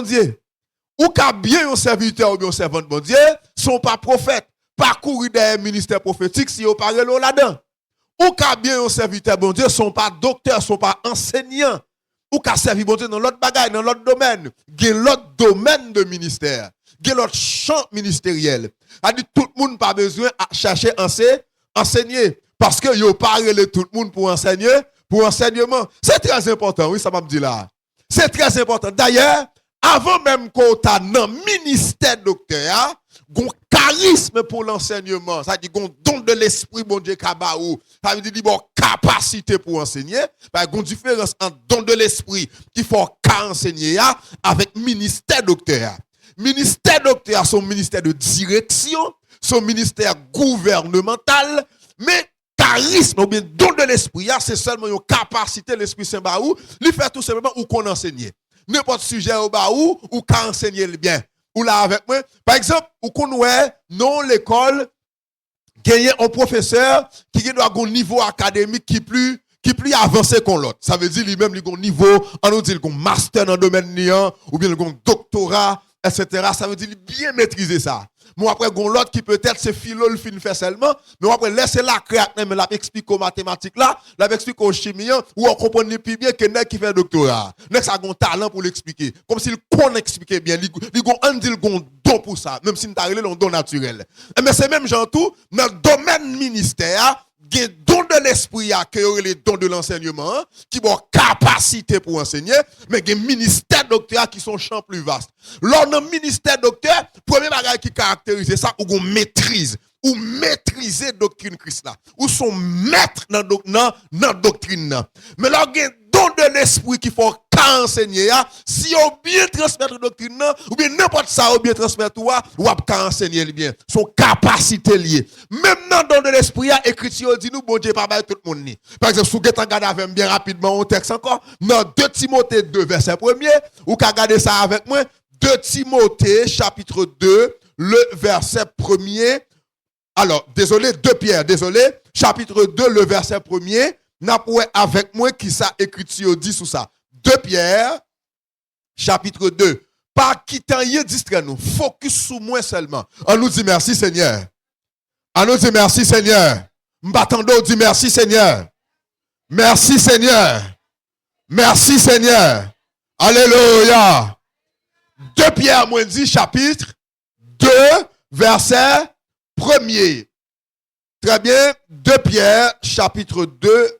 Dieu. Ou qu'a bien un serviteur ou bien un servant de bon Dieu, sont pas prophètes, pas courir derrière ministère prophétique si vous parlez là-dedans. Ou qu'a bien un serviteur bon Dieu, sont pas docteurs, sont pas enseignants. Ou qu'a servi bon Dieu dans l'autre bagaille, dans l'autre domaine. Il y a l'autre domaine de ministère. Il y a l'autre champ ministériel. A dit tout le monde pas besoin de chercher enseigner. Parce que yo parlé tout le monde pour enseigner, pour enseignement. C'est très important, oui, ça m'a dit là. C'est très important. D'ailleurs, avant même qu'on t'a dans ministère docteur, gon charisme pour l'enseignement, ça dit gon don de l'esprit bon Dieu kabaou, ça veut dire bon capacité pour enseigner, bah gon différence entre don de l'esprit qui faut enseigner avec ministère docteur. Ministère docteur son ministère de direction, son ministère gouvernemental, mais charisme ou bien don de l'esprit, c'est seulement une capacité l'esprit Saint baou, lui fait tout simplement ou qu'on enseigne. N'importe sujet au baou ou qu'à enseigner le bien. Ou là avec moi, par exemple, ou qu'on ouais non l'école gagner un professeur qui doit avoir un niveau académique qui plus avancé qu'on l'autre. Ça veut dire lui-même il a un niveau, on nous dit il a un master dans le domaine niant ou bien il a un doctorat, etc. Ça veut dire bien maîtriser ça. Moi après gon l'autre qui peut-être c'est philo le fin fait seulement, mais après laisser la créate mais la explique aux mathématiques là, la explique aux chimiens ou on comprend plus bien que nèg qui fait doctorat. Nèg ça gon talent pour l'expliquer. Comme s'il connaît expliquer bien, il gon on dit gon don pour ça, même si nous t'arrivé un don naturel. Mais c'est même genre tout dans le domaine ministère il y a don de l'esprit qui aurait les dons de l'enseignement, qui ont capacité pour enseigner, mais il y a ministère docteur qui sont champs plus vastes. Lors d'un ministère docteur, premier bagage qui caractérise ça, ou on maîtrise, ou maîtriser doctrine Christ là, ou sont maîtres dans doctrine. Mais là, il y a don de l'esprit qui faut enseigner, si on bien transmettre la doctrine, ou bien n'importe ça, ou bien transmettre, ou bien enseigner bien. Son capacité liée. Même dans le don de l'esprit, l'écriture dit nous, bon Dieu, pas tout le monde. Par exemple, si vous regardez bien rapidement au texte encore, dans 2 Timothée 2, verset 1er, ou qu'à regarder ça avec moi, 2 Timothée, chapitre 2, le verset 1er. Alors, désolé, 2 Pierre, désolé, chapitre 2, le verset 1er, n'a pas avec moi qui ça écriture dit sous ça. 2 Pierre, chapitre 2. Pas quittant y distrait nous. Focus sur moi seulement. On nous dit merci Seigneur. On nous dit merci Seigneur. M'battando dit merci Seigneur. Merci Seigneur. Merci Seigneur. Alléluia. 2 Pierre, moi dit chapitre 2, verset 1er. Très bien. 2 Pierre, chapitre 2.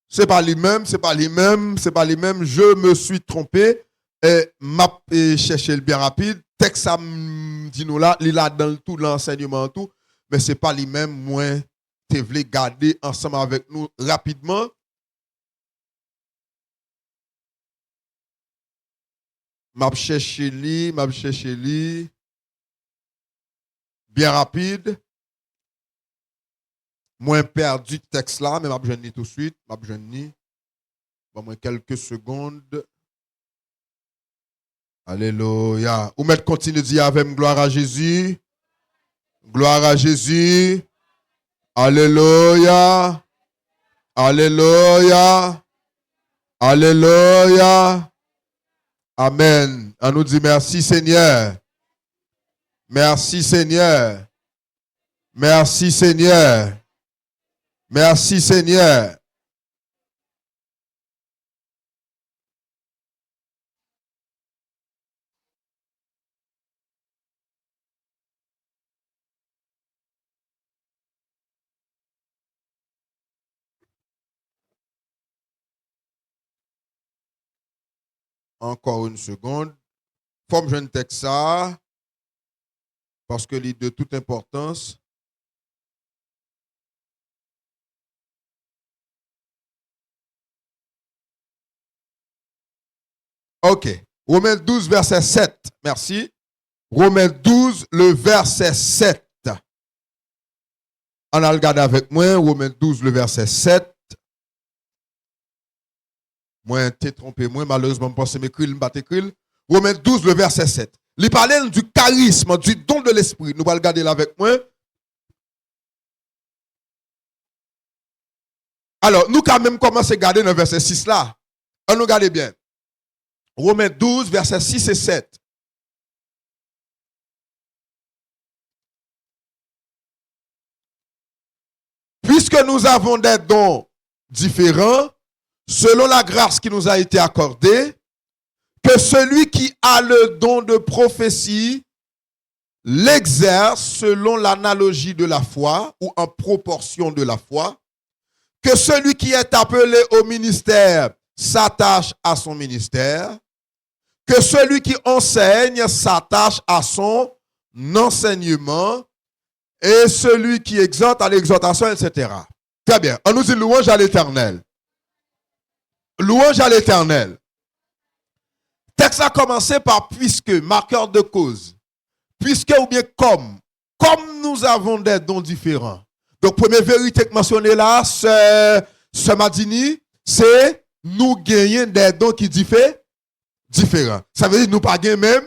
C'est pas les mêmes, c'est pas les mêmes, c'est pas les mêmes. Je me suis trompé et m'a cherché le bien rapide. Texte ça dit nous là, il a dans tout l'enseignement tout, mais c'est pas les mêmes. Moi, tu voulais garder ensemble avec nous rapidement. M'a cherché lui bien rapide. Moins perdu texte là, mais m'a besoin tout de suite, m'a besoin bon, moins quelques secondes. Alléluia. Ou mettre continue de dire avec gloire à Jésus. Gloire à Jésus. Alléluia. Alléluia. Alléluia. Amen. On nous dit merci Seigneur. Merci Seigneur. Merci Seigneur. Merci Seigneur. Encore une seconde. Forme jeune texte ça. Parce que il est de toute importance. Ok. Romains 12, verset 7. Merci. Romains 12, le verset 7. On a regardé avec moi. Romains 12, le verset 7. Moi, t'es trompé. Moi, malheureusement, je pense que m'écrit, je m'écrit. Romains 12, le verset 7. Il parlait du charisme, du don de l'esprit. Nous allons regarder là avec moi. Alors, nous quand même commencer à garder dans le verset 6 là. On nous regarde bien. Romains 12, versets 6 et 7. Puisque nous avons des dons différents, selon la grâce qui nous a été accordée, que celui qui a le don de prophétie l'exerce selon l'analogie de la foi ou en proportion de la foi, que celui qui est appelé au ministère s'attache à son ministère, que celui qui enseigne s'attache à son enseignement, et celui qui exhorte à l'exhortation, etc. Très bien. On nous dit louange à l'Éternel. Louange à l'Éternel. Texte a commencé par puisque, marqueur de cause. Puisque ou bien comme nous avons des dons différents. Donc, première vérité que mentionné là, ce Madini, c'est nous gagner des dons qui différents. Ça veut dire nous pas gagner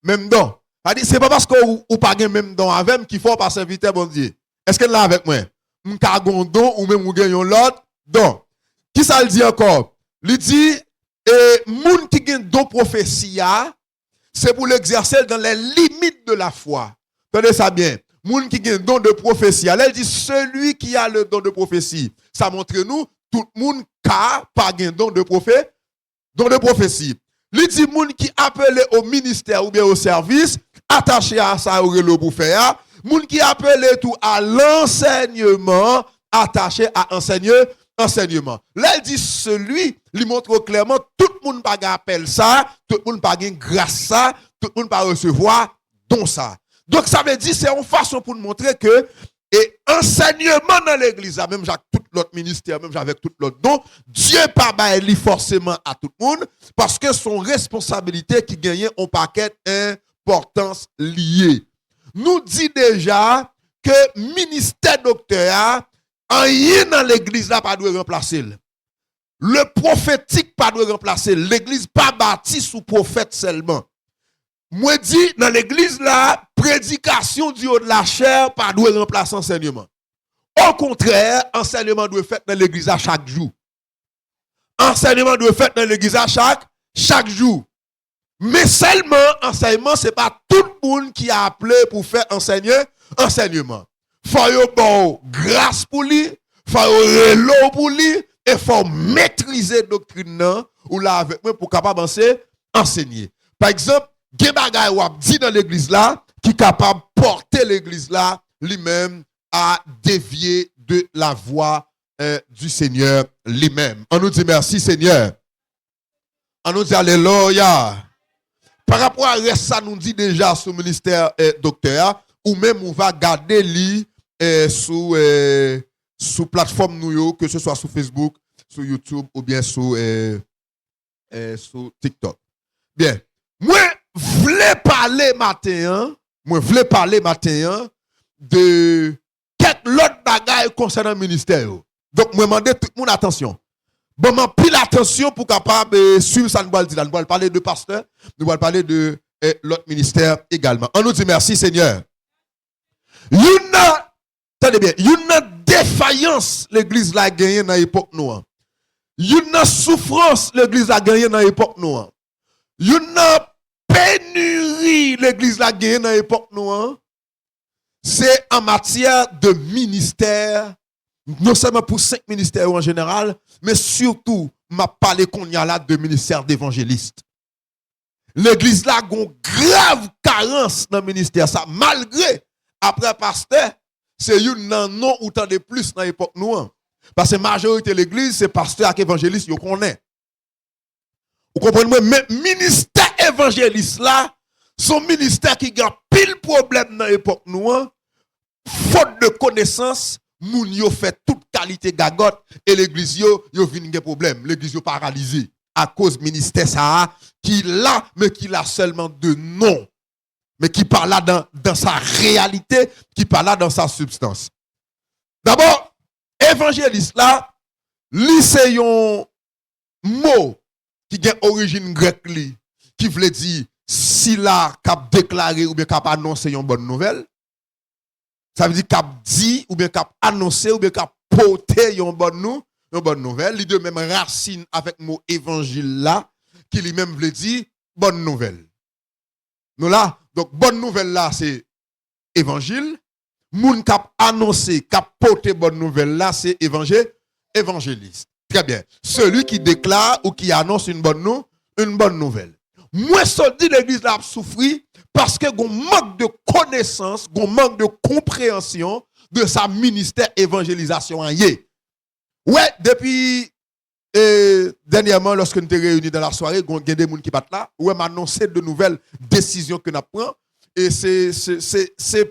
même dons. C'est pas parce qu'on ou pas gagner même dons avec qu'il faut pas serviteur bon Dieu. Est-ce qu'elle est là avec moi? M'ka gon don ou même ou gagnons l'autre don. Qui ça le dit encore? Il dit moun qui gagne don prophétie c'est pour l'exercer dans les limites de la foi. Tenez ça bien. Moun qui gagne don de prophétie, elle dit celui qui a le don de prophétie. Ça montre nous tout le monde n'a pas gagne don de prophétie. Il dit moun qui appelé au ministère ou bien au service, attaché à ça au relo pour faire, moun qui appelé tout à l'enseignement, attaché à enseignement. Là, il dit celui, il montre clairement, tout le monde pas appelle ça, tout le monde pas grâce ça, tout le monde pas recevoir don ça. Donc ça veut dire c'est une façon pour nous montrer que et enseignement dans l'église, même avec tout l'autre ministère, même avec tout l'autre don, Dieu pas bailler forcément à tout le monde parce que son responsabilité qui gagne un paquet importance liée. Nous dit déjà que ministère docteur rien dans l'église là pas doit remplacer. Le prophétique pas doit remplacer. L'église pas bâtie sous prophète seulement. Moi dit dans l'église là, prédication du haut de la chair pas doit remplacer enseignement. Au contraire, enseignement doit faire dans l'église à chaque jour. Enseignement doit faire dans l'église à chaque jour. Mais seulement enseignement c'est pas tout le monde qui a appelé pour faire enseignement. Faut yo bon grâce pour lui, faut yo relo pour lui et faut maîtriser doctrine nan ou là avec moi pour capable enseigner. Par exemple, gen bagay ou dit dans l'église là qui capable porter l'église là lui-même à dévier de la voie du Seigneur lui-même. On nous dit merci Seigneur. On nous dit alléluia. Par rapport à ça nous dit déjà sur le ministère docteur ou même on va garder lui sous plateforme nous que ce soit sur Facebook, sur YouTube ou bien sur TikTok. Bien. Moi voulais parler matin de quelques autres bagages concernant le ministère. Donc moi demander tout le monde attention. Bon, m'en pile attention pour capable suivre ça nous va le dire. Nous allons parler de pasteur, nous allons parler de l'autre ministère également. On nous dit merci Seigneur. Attendez bien, il y a une défaillance l'église a gagné dans l'époque noire. Il y a une souffrance l'église a gagné dans l'époque noire. Il y a une pénurie l'église a gagné dans l'époque noire. C'est en matière de ministère, non seulement pour 5 ministères en général, mais surtout, m'a parlé qu'on y a là de ministère d'évangéliste. L'église là a une grave carence dans le ministère. Ça, malgré, après pasteur, c'est une non ou tant de plus dans l'époque noire. Parce que la majorité de l'église, c'est pasteur et évangéliste, vous connaissez. Vous comprenez? Mais ministère évangéliste là, son ministère qui a pile problème dans l'époque noire, faute de connaissance, moun yo fait toute qualité gagotte et l'église yo vinn gen problème, l'église yo paralysée à cause ministère ça qui là mais qui l'a seulement de nom. Mais qui parle là dans sa réalité, qui parle là dans sa substance. D'abord, évangéliste là, li c'est un mot qui a origine grecque li, qui veut dire si la cap déclarer ou bien cap annoncer une bonne nouvelle. Ça veut dire cap dit ou bien cap annoncer ou bien cap porter une bonne une bonne nouvelle. Les deux même racines avec le mot évangile là, qui lui-même veut dire bonne nouvelle. Nous là, donc bonne nouvelle là, c'est évangile. Moun kap annoncé, kap porté bonne nouvelle là, c'est évangéliste. Très bien. Celui qui déclare ou qui annonce une bonne nouvelle. Moi, ça dit l'église là a souffri parce que gon manque de connaissance, gon manque de compréhension de sa ministère évangélisation en yé. Ouais, depuis dernièrement, lorsque nous étions réunis dans la soirée, il y a des gens qui battent là, ouais, m'a annoncé de nouvelles décisions que nous prenons. Et c'est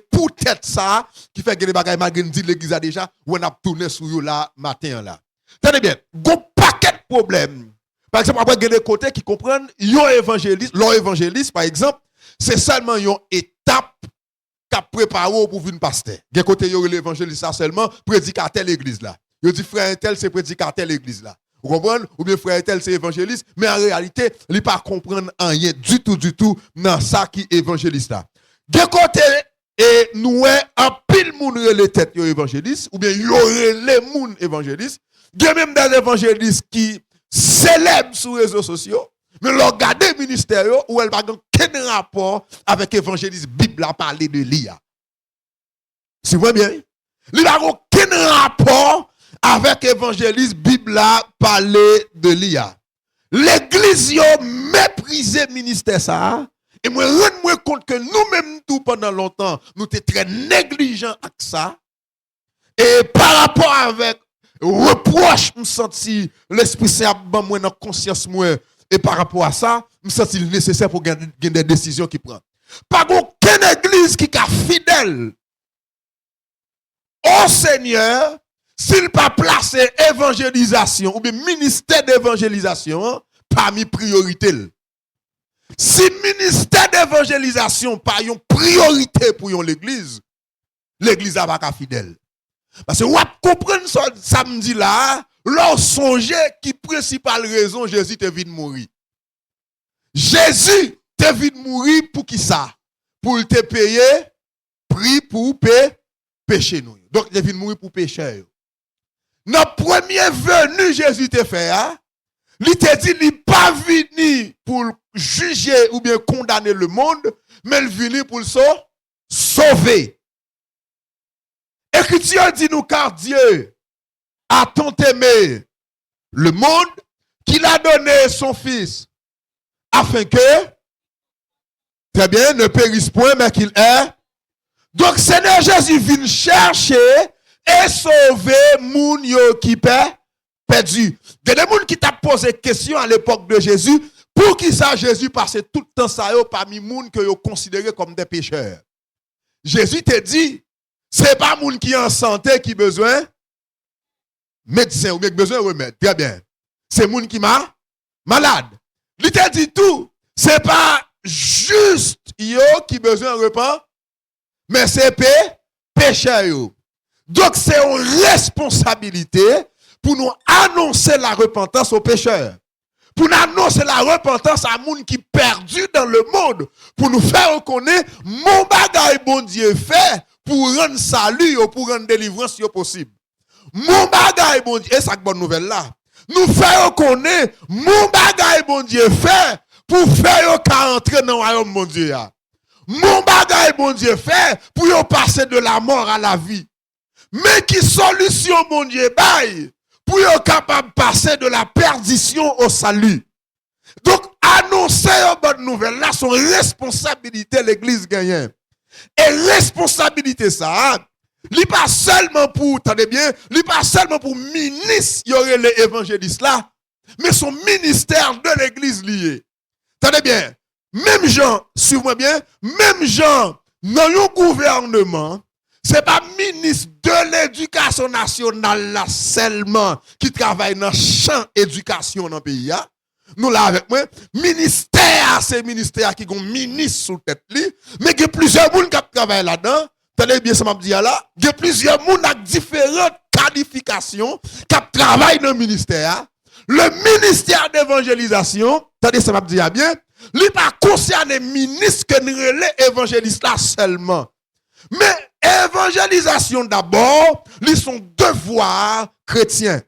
peut-être ça qui fait que les bagages malgré dit l'église a déjà, on a tourné sur eux là, matin là. Tenez bien, il y a un paquet de problèmes. Par exemple, après, il y a des côtés qui comprennent, l'évangéliste, par exemple, c'est seulement une étape qu'a préparé pour venir pasteur. Il y a des côtés, l'évangéliste, ça seulement, prédicateur l'église là. Il dit frère tel, c'est prédicateur l'église là. Vous comprenez? Ou bien frère tel, c'est évangéliste, mais en réalité, il ne pas comprendre rien du tout dans ça qui est évangéliste là. De côté, et nous, en pile moun les têtes évangélistes, ou bien y aurait les moun évangélistes, il y a même des évangélistes qui célèbrent sur les réseaux sociaux, mais leur regarder ministère où elle n'a aucun rapport avec l'évangéliste Bible à parler de l'IA. Si vous voyez bien, il n'a aucun rapport avec l'évangéliste Bible à parler de l'IA. L'église a méprisé le ministère ça. Et moi, rends-moi compte que nous-mêmes, tout pendant longtemps, nous étions très négligents avec ça. Et par rapport avec reproche, je me sens l'Esprit Saint dans la conscience, et par rapport à ça, je me sens nécessaire pour gagner des décisions qui prennent. Pas aucune église qui est fidèle au Seigneur, s'il pas placé évangélisation ou bien ministère d'évangélisation parmi priorité. Si ministère d'évangélisation pas une priorité pour l'église, l'église n'a pas fidèle. Parce que vous comprenez ça samedi là, leur songer qui principale raison Jésus te vient de mourir. Jésus te vient de mourir pour qui ça? Pour te payer prix pour pécher nous. Donc il vient de mourir pour pécher. Notre première venue Jésus te fait il te dit il n'est pas venu pour juger ou bien condamner le monde, mais il est venu pour le sauver. Écriture dit nous car Dieu a tant aimé le monde qu'il a donné son fils afin que, très bien, ne périsse point mais qu'il est. Donc Seigneur Jésus vient chercher et sauver moun yo qui perdu. Il y a des gens qui t'a posé question à l'époque de Jésus, pour qui ça Jésus passait tout le temps ça parmi les gens que vous considérez comme des pécheurs. Jésus te dit, c'est pas les gens qui sont en santé qui ont besoin de médecin ou bien besoin de remède. Très bien. C'est les gens qui sont malades. Il te dit tout, c'est pas juste yo qui ont besoin de repas, mais c'est pécheurs. Donc c'est une responsabilité pour nous annoncer la repentance aux pécheurs. Pour nous annoncer la repentance à gens qui perdu dans le monde. Pour nous faire reconnaître mon bagage bon Dieu fait pour rendre salut ou pour rendre délivrance possible. Mon bagage bon Dieu, et ça bonne nouvelle là. Nous faire reconnaître mon bagage bon Dieu fait pour faire entrer dans le royaume bon Dieu. Mon bagage bon Dieu fait pour passer de la mort à la vie. Mais qui solution bon Dieu bail pour être capable de passer de la perdition au salut. Donc, annoncer une bonne nouvelle, là, son responsabilité, l'église gagne. Et responsabilité, ça, il n'est pas seulement pour, attendez bien, il n'est pas seulement pour ministre, il y aurait les évangélistes là, mais son ministère de l'église lié. Attendez bien, même gens, suivez-moi bien, même gens, dans le gouvernement, c'est pas ministre de l'éducation nationale là seulement qui travaille dans le champ éducation dans le pays. Nous là avec moi, ministère, c'est ministère qui ont ministre sous tête li, mais il y a plusieurs gens qui travaillent là-dedans. Tenez bien ça m'a dit là, il y a plusieurs gens avec différentes qualifications qui travaillent dans le ministère. Le ministère d'évangélisation, tenez ça m'a dit bien, il n'est pas concerné ministre que nous relais évangéliste là seulement. Mais évangélisation d'abord, ils sont devoirs chrétiens.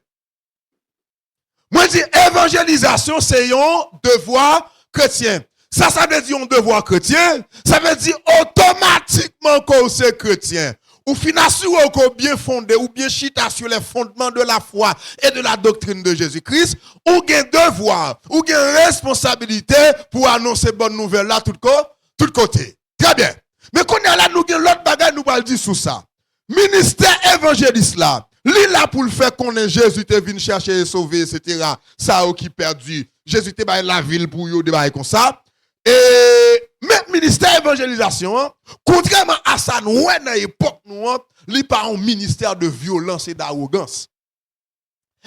Moi, je dis, évangélisation, c'est un devoir chrétien. Ça veut dire un devoir chrétien. Ça veut dire automatiquement qu'on c'est chrétien. Ou finalement qu'on bien fondé, ou bien chita sur les fondements de la foi et de la doctrine de Jésus-Christ, ou gain devoir, ou gain responsabilité pour annoncer bonne nouvelle là, tout côté. Très bien. Mais qu'on est là, nous gain l'autre bagage, nous allons dire sous ça. Ministère évangéliste là, lui là pour le faire qu'on est Jésus te venu chercher et sauver, etc. Ça qui perdu. Jésus te bail la ville pour yo débarrer comme ça. Et même ministère évangélisation, contrairement à ça, nous dans l'époque nous, il pas un ministère de violence et d'arrogance.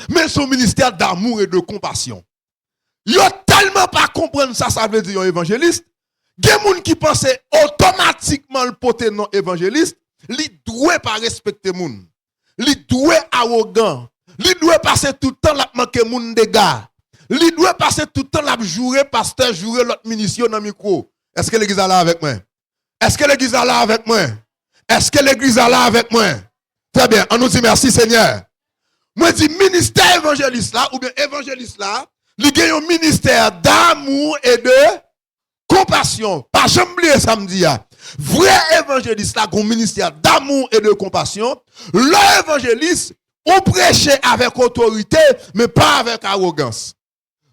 Mais son ministère d'amour et de compassion. Yo tellement pas comprendre ça, ça veut dire un évangéliste. Il y a des gens qui pensent automatiquement le poté non évangéliste, li doit pas respecter moun. Li doit arrogant. Li doit passer tout le temps la manquer moun de gars. Li doit passer tout le temps la jouer pasteur, jouer l'autre munition dans le micro. Est-ce que l'église est là avec moi? Est-ce que l'église est là avec moi? Est-ce que l'église est là avec moi? Très bien, on nous dit merci Seigneur. Moi dis ministère évangéliste là, ou bien évangéliste là, il y a un ministère d'amour et de compassion. Pas jamais oublier samedi. Vrai évangéliste là, un ministère d'amour et de compassion. L'évangéliste, on prêche avec autorité, mais pas avec arrogance.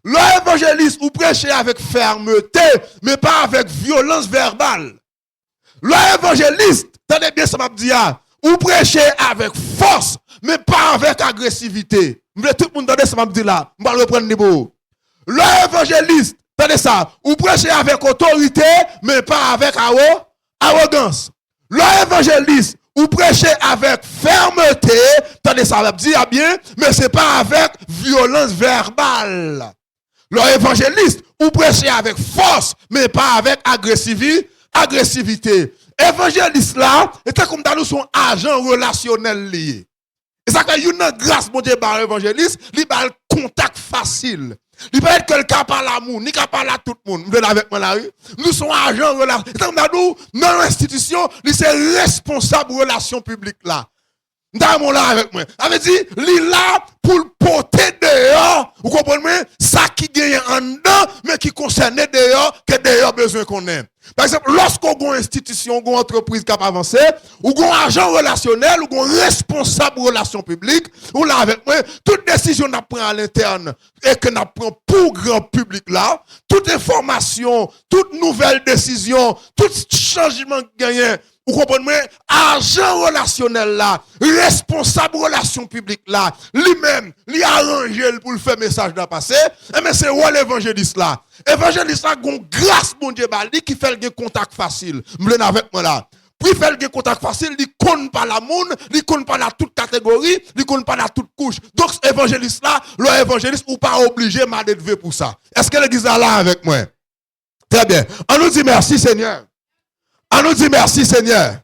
L'évangéliste, ou prêcher avec fermeté, mais pas avec violence verbale. L'évangéliste, tenez bien ça m'a dit, ou prêcher avec force, mais pas avec agressivité. Vous voulez tout le monde entendre ça m'a dit là, je vais reprendre les mots. L'évangéliste, tenez ça, ou prêcher avec autorité, mais pas avec arrogance. L'évangéliste, ou prêcher avec fermeté, tenez ça m'a dit bien, mais c'est pas avec violence verbale. L'évangéliste, ou prêcher avec force, mais pas avec agressivité. Évangéliste là, et comme dans nous son agent relationnel lié. Et ça fait une grâce, mon Dieu, par l'évangéliste, il a le contact facile. Il peut être quelqu'un par l'amour, ni qu'à parler à tout le monde. Vous êtes avec moi là, oui? Nous sommes agents relationnels. Et comme nous, dans l'institution, il est responsable de relations publiques là. Dans là avec moi. Ça veut dire, il là pour le porter dehors. Vous comprenez? Ça qui gagne en dedans, mais qui concerne dehors, que dehors besoin qu'on ait. Par exemple, lorsqu'on a une institution, une entreprise qui a avancé, ou un agent relationnel, ou un responsable de relations publiques, ou là avec moi, toute décision qu'on prend à l'interne et que nous prend pour grand public là, toute information, toute nouvelle décision, tout changement gagné, vous comprenez? Agent relationnel là, responsable de relations publiques là, lui-même, lui arrangé pour le faire message d'un passé, mais c'est où l'évangéliste là? Évangéliste là, une grâce, mon Dieu, qui fait le contact facile. Vous avec moi là. Puis faire le contact facile, il ne connaît pas la monde, il ne connaît pas la toute catégorie, il ne connaît pas la toute couche. Donc, évangéliste là, l'évangéliste, ou pas obligé de pour ça. Est-ce que l'église est là avec moi? Très bien. On nous dit merci Seigneur. On nous dit merci Seigneur.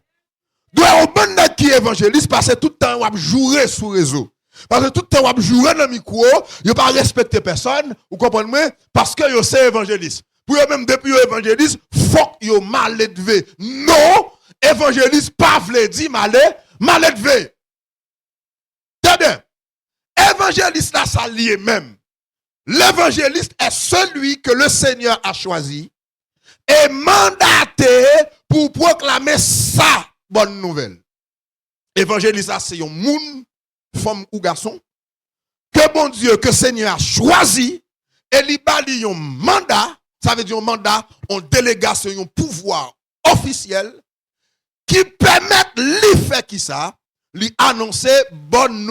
Doit au bon qui est évangéliste parce que tout le temps, on va jouer sur le réseau. Parce que tout le temps, on va jouer dans le micro, il ne pas respecter personne, vous comprenez? Parce que vous c'est évangéliste. Pour eux même depuis évangéliste, faut que vous mal élevé. Non, évangéliste pas vle dit mal élevé. Très bien. Évangéliste là, ça lié même. L'évangéliste est celui que le Seigneur a choisi et mandaté pour proclamer sa bonne nouvelle. Évangéliste là, c'est un monde, femme ou garçon, que bon Dieu, que Seigneur a choisi et lui bali un mandat, ça veut dire un mandat, une délégation, un pouvoir officiel qui permet lui faire qui ça, lui annoncer bonne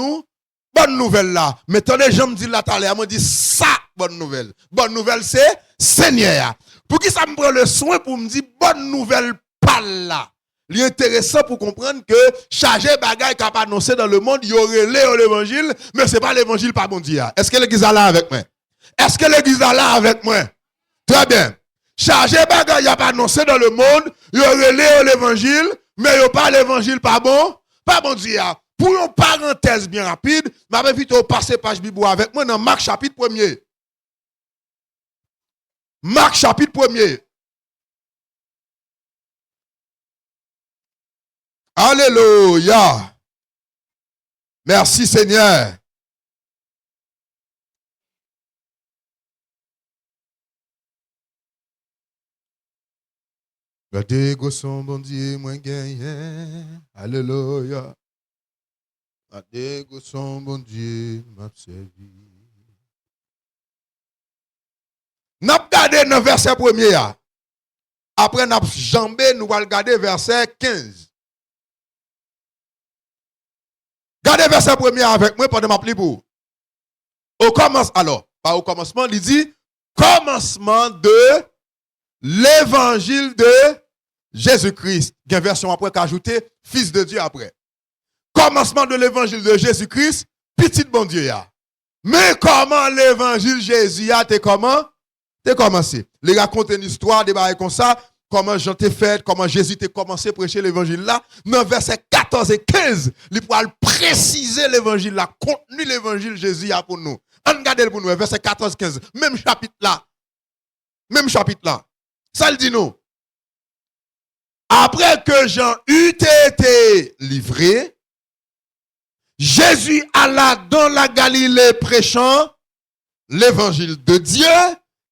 nouvelle là. Mais tant les gens me disent là tout à l'heure, me dit ça bonne nouvelle. Bonne nouvelle c'est Seigneur. Pour qui ça me prend le soin pour me dire bonne nouvelle pas là. Il est intéressant pour comprendre que chargé bagaille qu'a annoncé dans le monde, il y aurait l'évangile, mais c'est pas l'évangile pas bon Dieu. Est-ce que l'église est là avec moi? Est-ce que l'église est là avec moi? Très bien. Chargé bagaille a pas annoncé dans le monde, il y aurait l'évangile, mais il n'y a pas l'évangile pas bon Dieu. Pour une parenthèse bien rapide, je vais vite passer page Bible avec moi dans Marc chapitre 1er. Marc chapitre 1er. Alléluia. Merci Seigneur. Gardez son bon Dieu, moi gagné. Alléluia. Gardez son bon Dieu, m'a servi. N'a pas gardé dans verset premier. Après, n'a jambé, nous allons regarder verset 15. Gardez verset premier avec moi pendant ma pli pour. Au commencement, alors, pas au commencement, il dit commencement de l'évangile de Jésus-Christ. Il y a une version après qui a ajouté Fils de Dieu après. Commencement de l'évangile de Jésus-Christ, petit bon Dieu. Mais comment l'évangile Jésus a été comment? T'es commencé. Les raconter une histoire, des barils comme ça, comment Jean t'ai fait, comment Jésus t'a commencé à prêcher l'évangile là. Dans verset 14 et 15, il pourra préciser l'évangile là, contenu l'évangile Jésus a pour nous. On regarde pour nous, verset 14 15, même chapitre là. Même chapitre là. Ça le dit nous. Après que Jean eut été livré, Jésus alla dans la Galilée prêchant l'évangile de Dieu.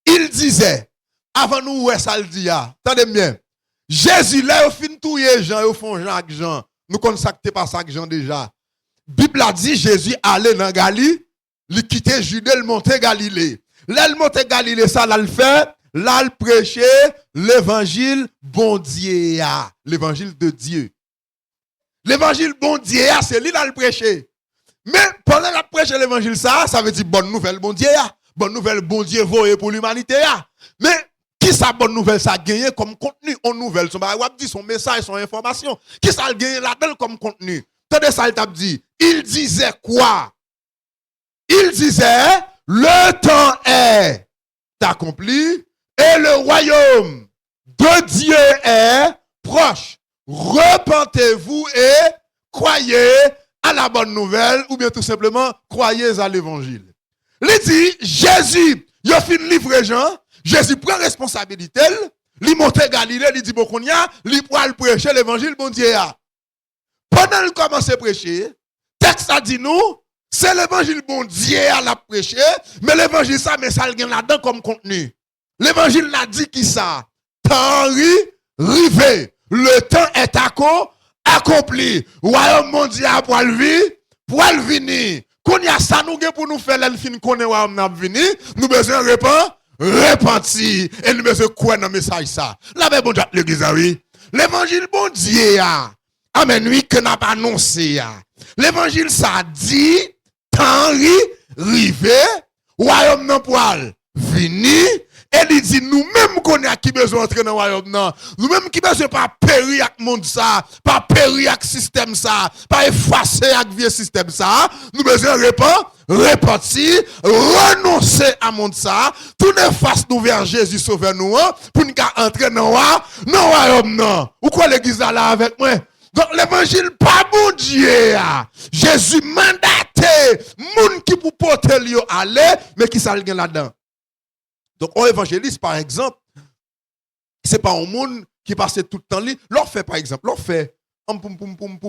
Il disait, avant nous, ouais, ça le dit, attendez bien. Jésus, là, au fin touye Jean, au fond Jean avec Jean. Nous consactons pas ça avec Jean déjà. Bible a dit, Jésus allait dans Galilée, il quittait Judée, il montait Galilée. Là, il montait Galilée, ça, là, le fait, là, il prêchait l'évangile bon Dieu, l'évangile de Dieu. L'évangile bon Dieu, c'est lui, là, le prêcher. Mais pendant la prêche l'évangile, ça veut dire bonne nouvelle bon Dieu. Bonne nouvelle, bon Dieu voyé pour l'humanité. Mais qui ça bonne nouvelle ça gagné comme contenu en nouvelle? Son message, son information. Qui ça le gagné là-dedans comme contenu? Tendez ça, il t'a dit. Il disait quoi? Il disait, le temps est accompli et le royaume de Dieu est proche. Repentez-vous et croyez à la bonne nouvelle ou bien tout simplement croyez à l'évangile. Il dit, Jésus, il a fini de livrer Jean, Jésus prend responsabilité, il monte Galilée, il dit, bon, qu'on y a, il pourra prêcher l'évangile, bon Dieu. Pendant qu'il commence à prêcher, texte a dit nous, c'est l'évangile, bon Dieu, à la prêcher, mais l'évangile, ça, mais ça, il y a là-dedans comme contenu. L'évangile l'a dit qui ça? Temps rivé, le temps est accompli, royaume mondial pour le venir. Qu'on y a ça nous pour nous faire l'elfine qu'on est à venir, nous besoin repentir et nous besoin quoi dans le message ça. La bon Dieu l'église oui. L'évangile bon Dieu amen oui que n'a pas annoncé. L'évangile ça dit temps rivé, royaume non poil venir. Et il dit, nous-mêmes qu'on a qui besoin d'entrer dans le royaume, nous-mêmes qui besoin pas périr avec le monde ça, pas périr avec le système ça, pas effacer avec le vieux système ça, nous besoin repentir, renoncer à le monde ça, tourner face nous vers Jésus sauver nous, pour nous entrer dans le royaume. Ou quoi l'église là avec moi? Donc l'évangile pas bon Dieu. Jésus mandaté, monde qui pour porter lui aller, mais qui ça là-dedans. Donc, un évangéliste, par exemple, c'est pas un monde qui passe tout le temps là. Leur fait, par exemple, leur fait, pour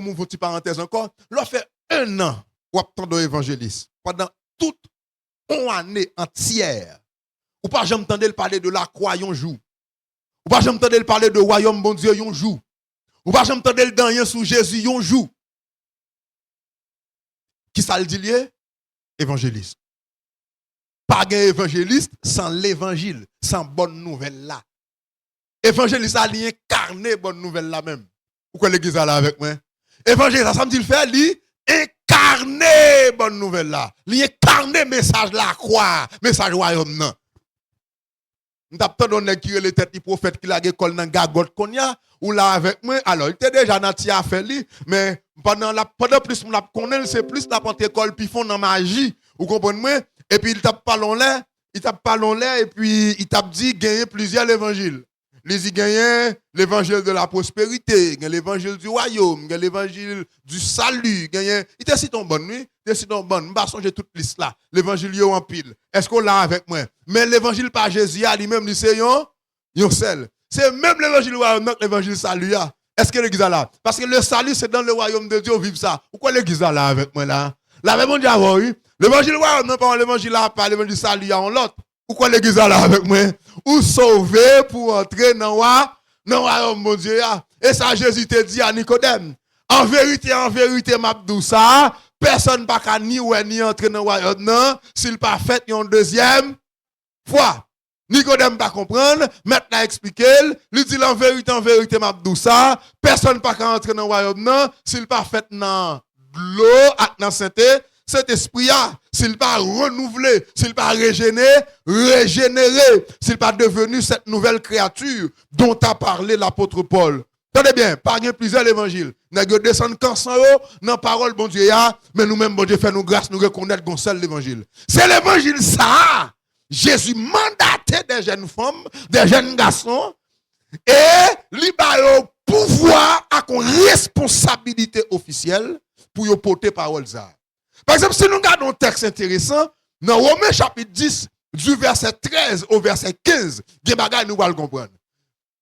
une petite parenthèse encore, leur fait 1 an ou attendre évangéliste. Pendant toute une année entière. Ou pas jamais entendre parler de la croix un jour. Ou pas jamais entendre parler de royaume bon Dieu un jour. Ou pas jamais entendre dans sous Jésus un jour. Qui ça le dit lié? Évangéliste. Pas un évangéliste sans l'évangile, sans bonne nouvelle là. Évangéliste a incarné bonne nouvelle là même. Pourquoi l'église là avec moi? Évangéliste, ça me dit le faire, lui incarner bonne nouvelle là. Lui incarner message la croix, message royaume non. Nous t'as donné qui les têtes du prophète qui la école dans Gagot Konya ou là avec moi. Alors, il était déjà dans tia fait lui, mais pendant plus on connaît c'est plus la pente école puis font dans magie. Vous comprenez moi? Et puis il tape pas long là, et puis il tape dit gagner plusieurs évangiles. Les y gagner l'évangile de la prospérité, l'évangile du royaume, l'évangile du salut, gagner. Il te cite en bonne nuit, il te cite en bonne. M'pas changer toute liste là. L'évangile yo en pile. Est-ce qu'on l'a avec moi? Mais l'évangile par Jésus lui-même lui c'est yon seul. C'est même l'évangile royaume donc l'évangile salut là. Est-ce que l'église là? Parce que le salut c'est dans le royaume de Dieu vivre ça. Pourquoi l'église là avec moi là? Là même on dit avoir oui. L'évangile royaume non pas l'évangile là pas l'évangile salut en l'autre. Pourquoi l'église là avec moi? Ou sauver pour entrer dans non, mon Dieu. Et ça, Jésus te dit à Nicodème. En vérité, m'abdou ça, personne pas qu'à ni ou ni entrer dans le royaume, non, s'il pas fait une deuxième fois. Nicodème pas comprendre, maintenant expliquer, lui dit en vérité, m'abdou ça, personne pas qu'à entrer dans le royaume, non, s'il pas fait dans l'eau, dans cet esprit, s'il pas renouvelé, s'il pas régénéré, s'il pas devenu cette nouvelle créature dont a parlé l'apôtre Paul. Tenez bien, par plusieurs évangiles. Nous descendons quand sans eux, dans parole, bon Dieu, mais nous-mêmes, bon Dieu, fait nous grâce, nous reconnaître qu'on seul l'évangile. C'est l'évangile, ça. Jésus mandaté des jeunes femmes, des jeunes garçons, et libérer au pouvoir à une responsabilité officielle pour y porter parole ça. Par exemple, si nous regardons un texte intéressant, dans Romains chapitre 10, du verset 13 au verset 15, des bagages nous allons comprendre.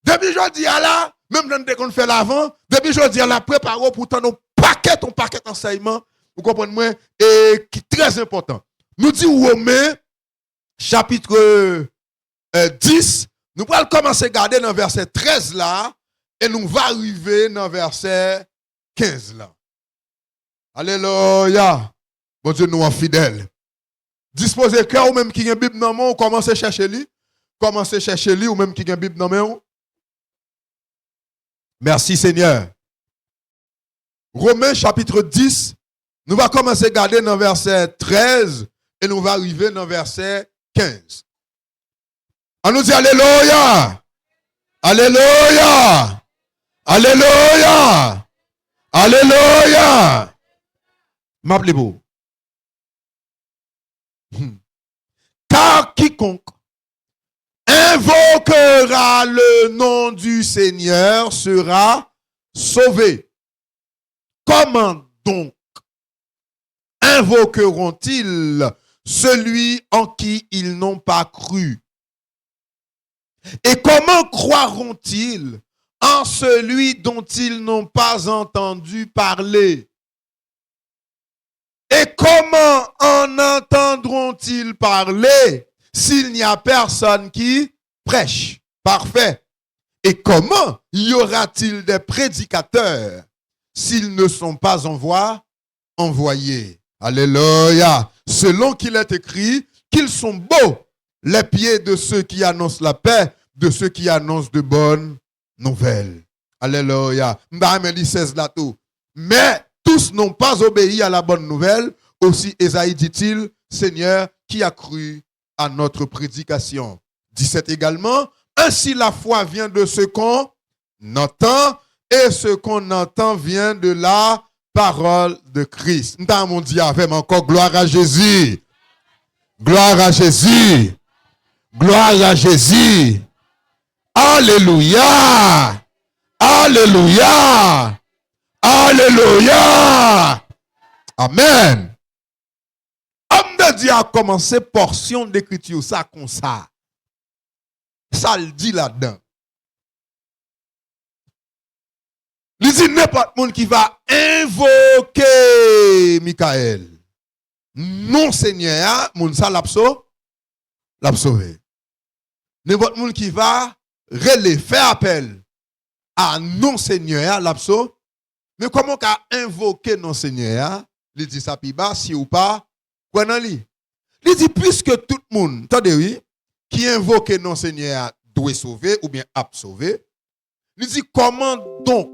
Depuis aujourd'hui là, même dans qu'on fait l'avant, depuis aujourd'hui là, préparons pour ton paquet d'enseignements, vous comprenez moi, et qui est très important. Nous dit Romains chapitre 10, nous allons commencer à regarder dans verset 13 là, et nous va arriver dans verset 15 là. Alléluia. Bon Dieu, nous sommes fidèles. Disposez cœur ou même qui a une Bible dans main, commencez à chercher lui. Commencez à chercher lui ou même qui a une Bible dans main. Merci Seigneur. Romains chapitre 10, nous allons commencer à regarder dans verset 13 et nous allons arriver dans verset 15. On nous dit Alléluia. Alléluia. Alléluia. Alléluia. M'appelez-vous. Car quiconque invoquera le nom du Seigneur sera sauvé. Comment donc invoqueront-ils celui en qui ils n'ont pas cru? Et comment croiront-ils en celui dont ils n'ont pas entendu parler? Et comment en entendront-ils parler s'il n'y a personne qui prêche? Parfait. Et comment y aura-t-il des prédicateurs s'ils ne sont pas envoyés? Alléluia. Selon qu'il est écrit qu'ils sont beaux, les pieds de ceux qui annoncent la paix, de ceux qui annoncent de bonnes nouvelles. Alléluia. Mais tous n'ont pas obéi à la bonne nouvelle. Aussi Ésaïe dit-il, Seigneur, qui a cru à notre prédication. 17 également, ainsi la foi vient de ce qu'on entend, et ce qu'on entend vient de la parole de Christ. Nous avons dit avec encore gloire à Jésus. Gloire à Jésus. Gloire à Jésus. Alléluia. Alléluia. Alléluia. Amen. Homme de Dieu a commencé portion d'écriture ça comme ça. Ça le dit là-dedans. Il dit n'importe monde qui va invoquer Michael. Non Seigneur, moun ça l'a sauvé. N'importe monde qui va faire appel à non Seigneur l'a sauvé. Mais comment qu'a invoqué non Seigneur? Il dit ça pi bas si ou pas quoi nan li. Il dit puisque tout le monde, attendez oui, qui invoque non Seigneur doit sauver ou bien a sauver. Il dit comment donc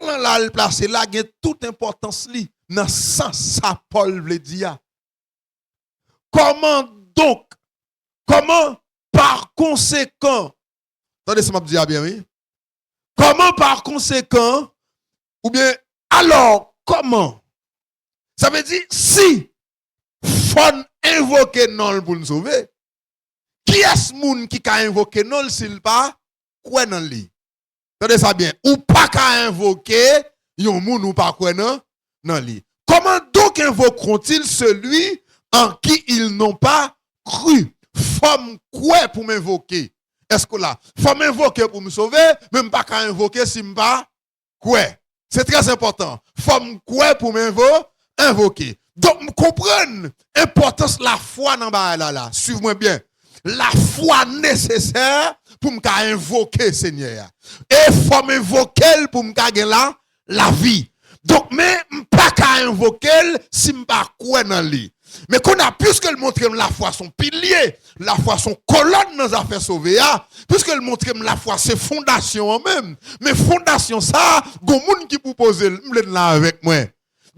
là le placer là il y a toute importance li dans sens ça Paul veut dire. Comment donc par conséquent attendez ça m'a dit bien oui. Comment par conséquent ou bien alors comment? Ça veut dire si faut invoquer non pour nous sauver. Qui est-ce moun qui a invoqué non s'il pas quoi dans lui? Attendez ça bien. Ou pas qu'à invoquer yon moun ou pas quoi non lui. Comment donc invoqueront-ils celui en qui ils n'ont pas cru? Faut quoi pour m'invoquer? Est-ce que là, faut m'invoquer pour me sauver, même pas qu'à invoquer si m'pas quoi? C'est très important. Faut quoi pour m'invoquer. Donc, comprenez l'importance de la foi dans là. Suivez-moi bien. La foi nécessaire pour me invoquer Seigneur. Et faut m'invoquer pour me gagner la vie. Donc mais pas qu'à invoquer si m'pas quoi dans lui. Mais qu'on a puisque le montre la foi son pilier, la foi son colonne dans les affaires sauvées, puisque le montre la foi c'est fondation en même. Mais fondation ça, gon moun qui pour poser là avec moi.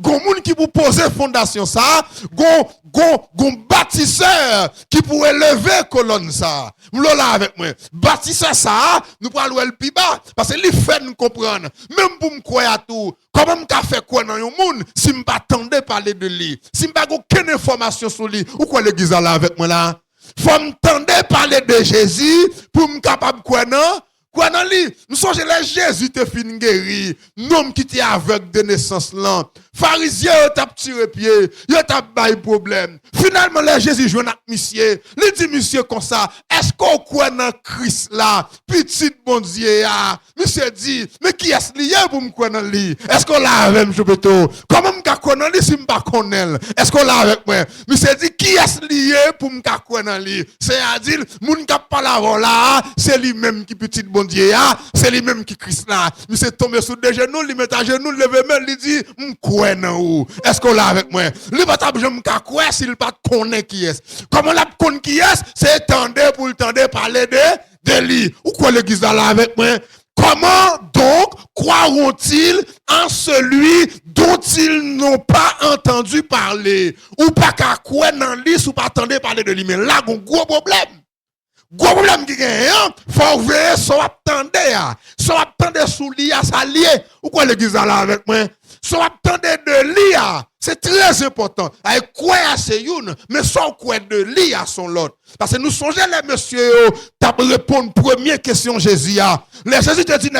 Gon moun qui pour poser fondation ça, gon bâtisseur qui pourrait lever colonne ça. M'lo là avec moi. Bâtisseur ça, nous parlons le plus bas parce que il fait nous comprendre. Même pour me croire à tout, comment m'ka fait quoi dans un monde si m'pas attendre parler de lui, si m'pas aucune information sur lui, ou quoi l'église là avec moi là? Faut m'tendre parler de Jésus pour me capable quoi non? Quoi dans lui? Nous sommes les Jésus te fin guéri, nom qui était aveugle de naissance là. Pharisien t'a tiré pied, yo t'a bail problème. Finalement les Jésus joue avec monsieur. Il dit monsieur comme ça, est-ce qu'on croit dans Christ là? Petit bon Dieu ah. Monsieur dit, mais qui est-ce lié pour me croire dans lui? Est-ce qu'on l'a avec moi plutôt? Comment me croire dans lui si me pas connaît? Est-ce qu'on l'a avec moi? Monsieur dit qui est-ce lié pour me croire dans lui? C'est-à-dire moun qui parle avant là, c'est lui-même qui petit bon Dieu ah, c'est lui-même qui Christ là. Monsieur tombé sous des genoux, il met à genoux, lever main, il dit m'croire dans ou. Est-ce qu'on l'a avec moi? Lui pas t'a jamais croire s'il pas connaît qui est. Comment la connaît qui est? C'est tendre pour le tendre parler de lui. Ou quoi l'église là avec moi? Comment donc croiront-ils en celui dont ils n'ont pas entendu parler? Ou pas qu'à croire dans lui, ou pas attendre parler de lui. Mais là, il y a un gros problème. Gros problème qui est, faut veiller, soit attendre sous lui, ça lié. Ou quoi l'église là avec moi? Soit attendre de lui, c'est très important. Avec quoi c'est une, mais sans quoi de lui à son l'autre. Parce que nous songeons les messieurs, t'as répondre première question Jésus a. Les Jésus te dit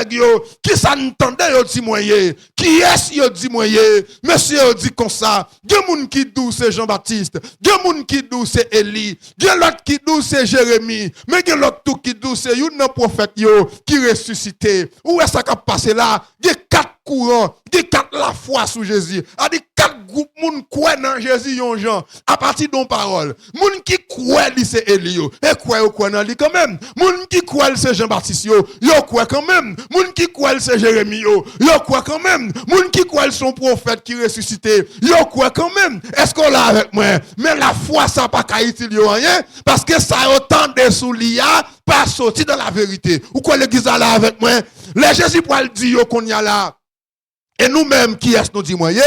qui ça n'entendait yo dit moyen, qui est-ce yo dit moyen, monsieur yo dit comme ça, il y a moun qui dou c'est Jean-Baptiste, il y a moun qui dou c'est Élie, il y a l'autre qui dou c'est Jérémie, mais il y a l'autre tout qui dou c'est un prophète yo qui ressuscité. Où est-ce ça qui a passé là? Il y a 4 courants, il y a 4 la foi sous Jésus. A dit 4 groupes moun croient dans Jésus yon Jean à partir de parole. Moun qui croient lui c'est Élie et croient dans lui quand même. Moun qui croient c'est Jean-Baptiste yo croient quand même. Moun qui croient c'est Jérémie yo croient quand même. Moun qui croient son prophète qui ressuscité yo croient quand même. Est-ce qu'on l'a avec moi? Mais la foi ça pas qu'à utiliser rien parce que ça autant de sous l'IA pas sorti dans la vérité. Ou quoi l'église là avec moi? Les Jésus pour le dire qu'on y a là. Et nous-mêmes, qui est-ce nous dit moyen?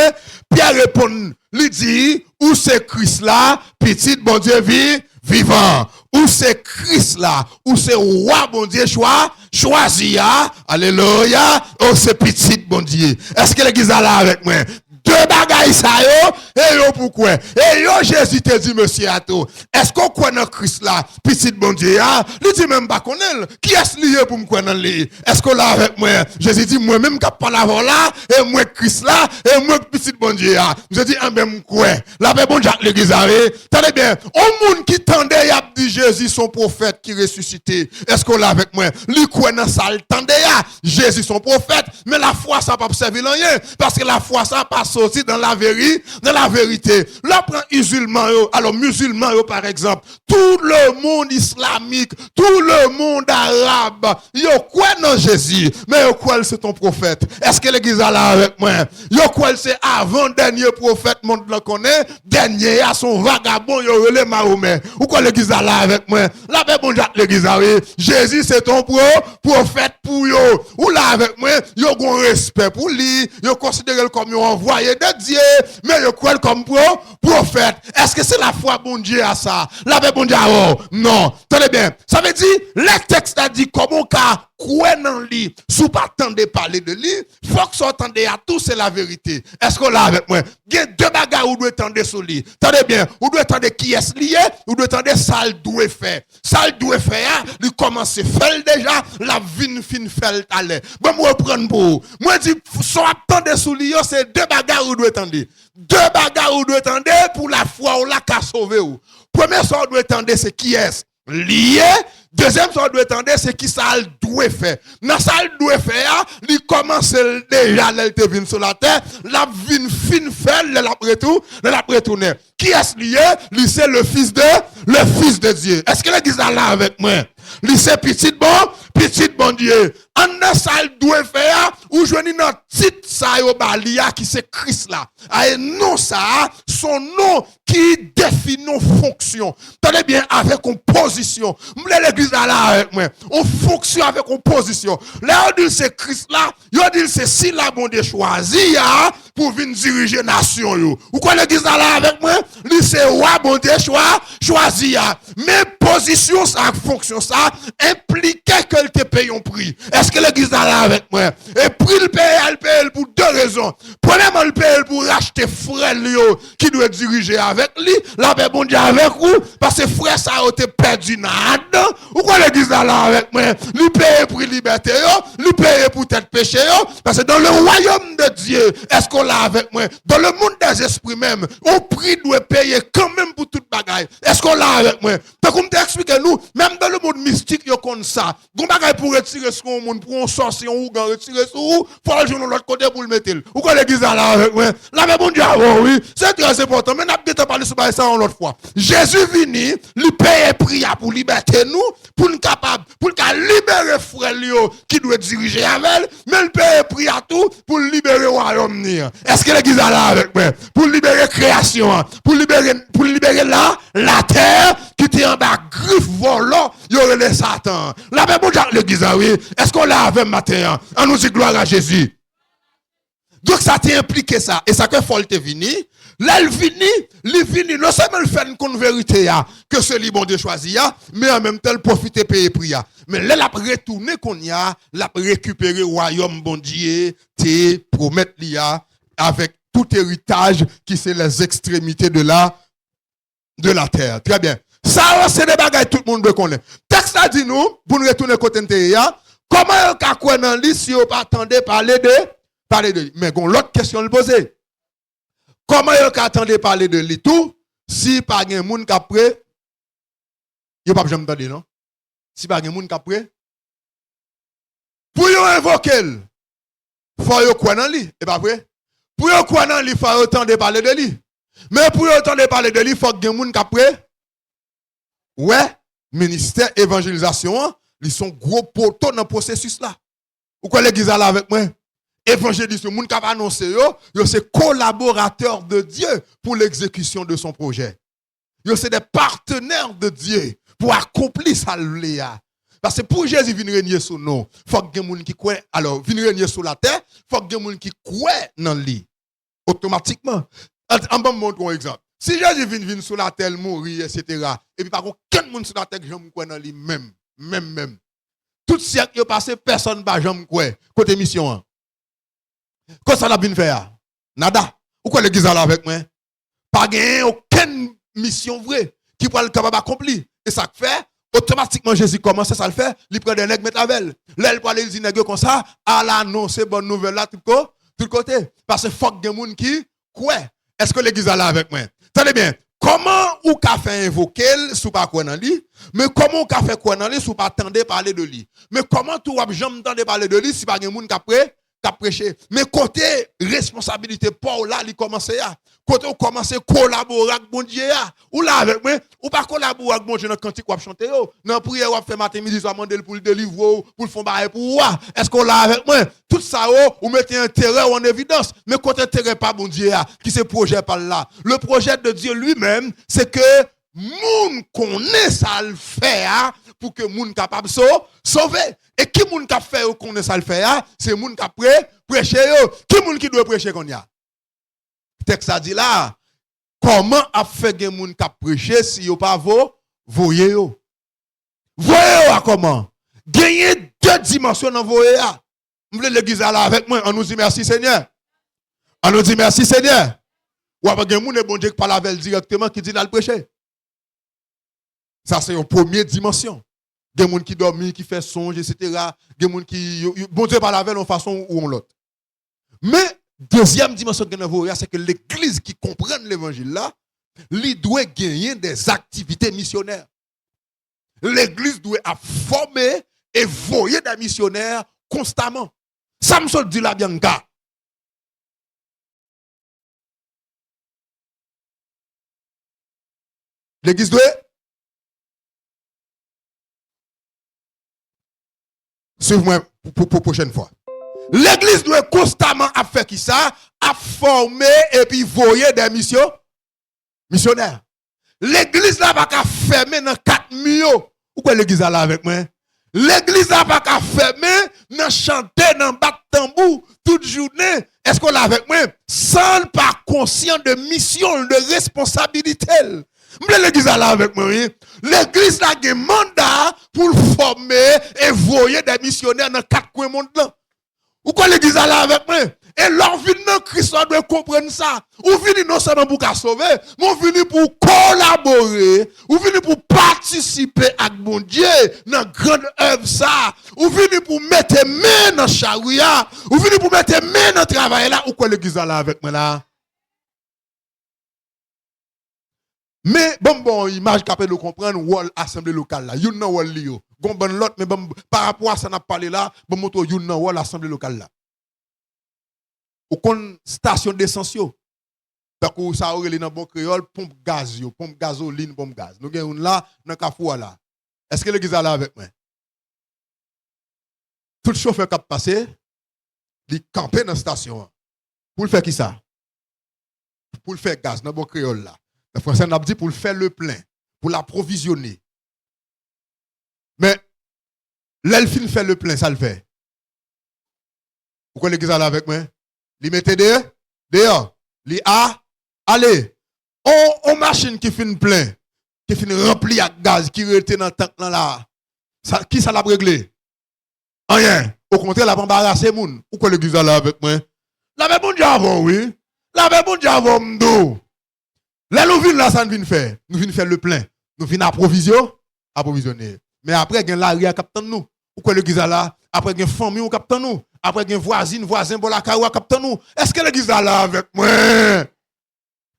Pierre répond, lui dit, où c'est Christ là, petit bon Dieu vivant. Où c'est Christ là, où c'est roi bon Dieu choisi, alléluia, où c'est petit bon Dieu. Est-ce que l'église là avec moi? Deux bagailles ça yo, et yo pourquoi? Et yo Jésus te dit monsieur à tout. Est-ce qu'on croit dans Christ là, petit bon Dieu il dit même pas connaît. Qui est-ce lié pour me croire dans lui? Est-ce qu'on l'a avec moi? Jésus dit moi même qui parle avant là, et moi Christ là, et moi petit bon Dieu Je dis en même quoi? La paix bon Dieu l'église Tenez bien, au monde qui tendait y a dit Jésus son prophète qui ressuscité. Est-ce qu'on l'a avec moi? Lui croit dans ça, il tendait Jésus son prophète, mais la foi ça pas servir rien parce que la foi ça pas sorti dans la vérité. Là, prend musulman, alors musulman, par exemple, tout le monde islamique, tout le monde arabe, yo quoi non Jésus, mais yo quoi c'est ton prophète. Est-ce que l'église est là avec moi? Yo quoi c'est avant dernier prophète, monde le connaît, dernier à son vagabond, yo relé Mahomet. Ou quoi l'église est là avec moi? Là, ben bon, l'église Jésus c'est ton prophète pour yo. Ou là avec moi, yo gon respect pour lui, yo considère comme yo envoyé de Dieu, mais yo croit comme prophète. Est-ce que c'est la foi bon Dieu à ça? La paix bon Dieu non. Tenez bien. Ça veut dire, le texte a dit comment qu'à croire dans lui, sous pas tendre parler de lui, faut que ça entende à tout, c'est la vérité. Est-ce qu'on l'a avec moi? Il y a deux bagages où doit tendre sur lui. Tenez bien, ou doit tendre qui est lié, ou doit tendre ça le doit faire. Ça le doit faire, lui commence à faire déjà, la vie fin fait aller. Bon, moi prendre pour. Moi dis, soit tendre sur lui, c'est deux bagages où doit tendre. Deux bagages où doit tendre pour la foi ou la qu'a sauver ou. Premier ça doit tendre c'est qui est lié. Deuxième ça doit tendre c'est qui ça doit faire. Dans ça doit faire, il commence déjà elle te vient sur la terre, la vie fin fait l'après tourner. Qui est lié? Lui c'est le fils de Dieu. Est-ce que l'église est là avec moi? Li c'est petit bon Dieu. En a ça doit faire ou joindre dans titre ça yo balia qui c'est Christ là. Et non ça, son nom qui définit nos fonctions. Tenez bien avec une position. M'le l'église là avec moi. On fonctionne avec une position. Là on dit c'est Christ là, yo dit c'est si la bon Dieu choisi pour venir diriger nation yo. Ou quoi l'église là avec moi? Lui c'est roi bon Dieu choisi mais position ça fonction ça impliquait qu'elle te paye un prix. Est-ce que l'église là avec moi? Et prix le paye pour deux raisons. Premièrement le paye pour racheter frère yo qui doit diriger avec lui, la paix bon Dieu avec vous parce que frère ça a été perdu là-dedans. Ou quoi l'église là avec moi? Lui paye pour liberté yo, lui paye pour tête péché yo parce que dans le royaume de Dieu, est-ce qu'on l'a avec moi? Dans le monde des esprits même, on prix doit payer quand même pour toute bagaille. Est-ce qu'on l'a avec moi? Donc comme t'explique nous, même dans le monde mystique yo comme ça, gon bagaille pour retirer sur un monde pour un sorcier ou gan retirer sur ou faut le joindre l'autre côté pour le mettre. Ou quoi l'église là avec moi? Là mais bon Dieu oui, c'est très important. Mais n'a pas parler sur ça une autre fois. Jésus vini, lui paye prix pour liberté nous, pour nous capable pour libérer frère Lio qui doit diriger avec, mais il paye prix à tout pour libérer le royaume. Est-ce que l'église est là avec moi? Pour libérer création, pour libérer la terre qui était en bas griffe volant, il y aurait les Satan. Là mais bon Dieu l'église oui. Est-ce qu'on l'a avec matin? On nous dit gloire à Jésus. Donc ça t'a impliqué ça. Et ça que faut te venir. Là, il vini, non seulement il fait une vérité, que celui bon Dieu choisi, mais en même temps, il profite payer prix. Mais là, il a retourné qu'on y a, il a récupéré le royaume bon Dieu, te promettre avec tout héritage qui c'est les extrémités de la terre. Très bien. Ça, c'est des bagages tout le monde veut connaître. Texte a dit nous, pour nous retourner côté intérieur, comment on a quoi dans l'île si on pas attendait parler de lui. Mais l'autre question le poser. Comment vous attendez parler de lui tout si pas de monde qui après il pas jamais entendre non si pas de monde qui après pour yo invoquer faut yo quoi dans lui et pas vrai pour yo quoi dans lui faut attendre parler de lui mais pour yo attendre parler de lui faut que monde qui après ouais ministère évangélisation ils sont gros poteaux dans processus là ou quoi l'église là avec moi évangéliste, moun k'ap annoncer yo c'est collaborateur de Dieu pour l'exécution de son projet. Yo c'est des partenaires de Dieu pour accomplir ça léa. Parce que pour Jésus venir régner sur nous, faut que moun qui croit alors venir régner sur la terre, faut que moun qui croit dans lui. Automatiquement. En bon montre un exemple. Si Jésus vient sur la terre mourir etc. et puis par contre aucun monde sur la terre qui jamais croit dans lui même. Tout siècle passé personne va jamais croire côté mission. Qu'est-ce que ça a bien fait? Nada. Pourquoi l'église là avec moi? Pas gagné aucune mission vraie qui peut être capable d'accomplir. Et ça fait, automatiquement Jésus commence à le faire, il prend des nègres mettre avec. Là, il parle des nègres comme ça, à l'annoncer bonne nouvelle là, tout côté. Parce que faut que des gens qui croient. Est-ce que l'église là avec moi? Tenez bien. Comment ou qu'a fait invoquer sous pas quoi dans lui? Mais comment ou qu'a fait quoi dans lui sous pas attendre parler de lui? Mais comment tu vas jamais entendre parler de lui si pas des gens qui après prêcher. Mais côté responsabilité Paul là, il commence à côté on commence à collaborer avec bon Dieu ou là avec moi ou pas collaborer avec bon Dieu dans cantique ou chanter dans prière ou faire matin midi soir demander pour le délivrer pour le fond bail pour est-ce qu'on là avec moi tout ça ou mettez intérêt en évidence mais côté intérêt pas bon Dieu qui c'est projet par là le projet de Dieu lui-même c'est que moun connaît ça le faire pour que moun capable sauver et qui moun cap faire connaît ça le faire c'est moun cap prêcher qui moun qui doit prêcher qu'on y a texte ça dit là comment a fait gen moun cap prêcher si yo pas voyer yo à comment gagner deux dimensions dans voyer a m'vle l'église là avec moi on nous dit merci Seigneur ou pas gen moun bon Dieu qui parle avec directement qui dit là le prêcher. Ça, c'est une première dimension. Des gens qui dorment, qui font songe, etc. Des gens qui. Bon Dieu parle avec en façon ou en l'autre. Mais, deuxième dimension que nous avons, c'est que l'église qui comprend l'évangile là, il doit gagner des activités missionnaires. L'église doit former et voyer des missionnaires constamment. Ça me dit la bien. L'église doit Suivez-moi pour prochaine fois. L'église doit constamment faire qui ça? À former et puis voyer des missionnaires. L'église n'a pas qu'à fermer dans 4 millions. Pourquoi l'église est là avec moi? L'église n'a pas qu'à fermer, dans chanter, dans battre tambour toute journée. Est-ce qu'on l'a avec moi? Sans pas conscient de mission, de responsabilité. L'église est là avec moi. L'église a un mandat pour former et voyer des missionnaires dans 4 coins du monde. Ou quoi l'église est là avec moi? Et leur vie dans Christ doit comprendre ça. Ou venez non seulement pour sauver, mais ou venez pour collaborer, ou venez pour participer à mon Dieu dans la grande œuvre ça. Ou venez pour mettre main dans charia, ou venez pour mettre main dans le travail là. Ou quoi l'église est là avec moi là? Mais bon image capable de comprendre wall assemblée locale là. Yon nan wall li yo. Gon bon l'autre mais bon par rapport à ça n'a parlé là, bon moto yon nan wall assemblée locale là. Ou kon station d'essence yo. Parce que ça aurait dans bon créole pompe gaz yo, pompe gasoline, pompe gaz. Nous gen là dans Carrefour là. Est-ce que l'église est là avec moi? Tout chauffeur qui passé, il camper dans la station. Pour le faire qui ça? Pour le faire gaz dans bon créole là. Le français n'a dit pour le faire le plein, pour l'approvisionner. Mais l'elfine fait le plein, ça le fait. Pourquoi l'église est là avec moi? Li mette dehors. Li a, allez. On machine qui fin plein, qui fin rempli avec gaz, qui rete dans le tank là. Ça, qui ça l'a réglé? Rien. Au contraire, la embarrassé moun. Pourquoi l'église est là avec moi? La même bon diable, oui. La même bon diable, m'do. Là, nous venons là, ça nous vient faire. Nous venons faire le plein. Nous venons approvisionner. Mais après, il y a l'arrière captant nous. Pourquoi l'église est là? Après, il y a une famille qui capte nous. Après, il y a une voisin, pour la carrière qui capte nous. Est-ce que l'église est là avec moi?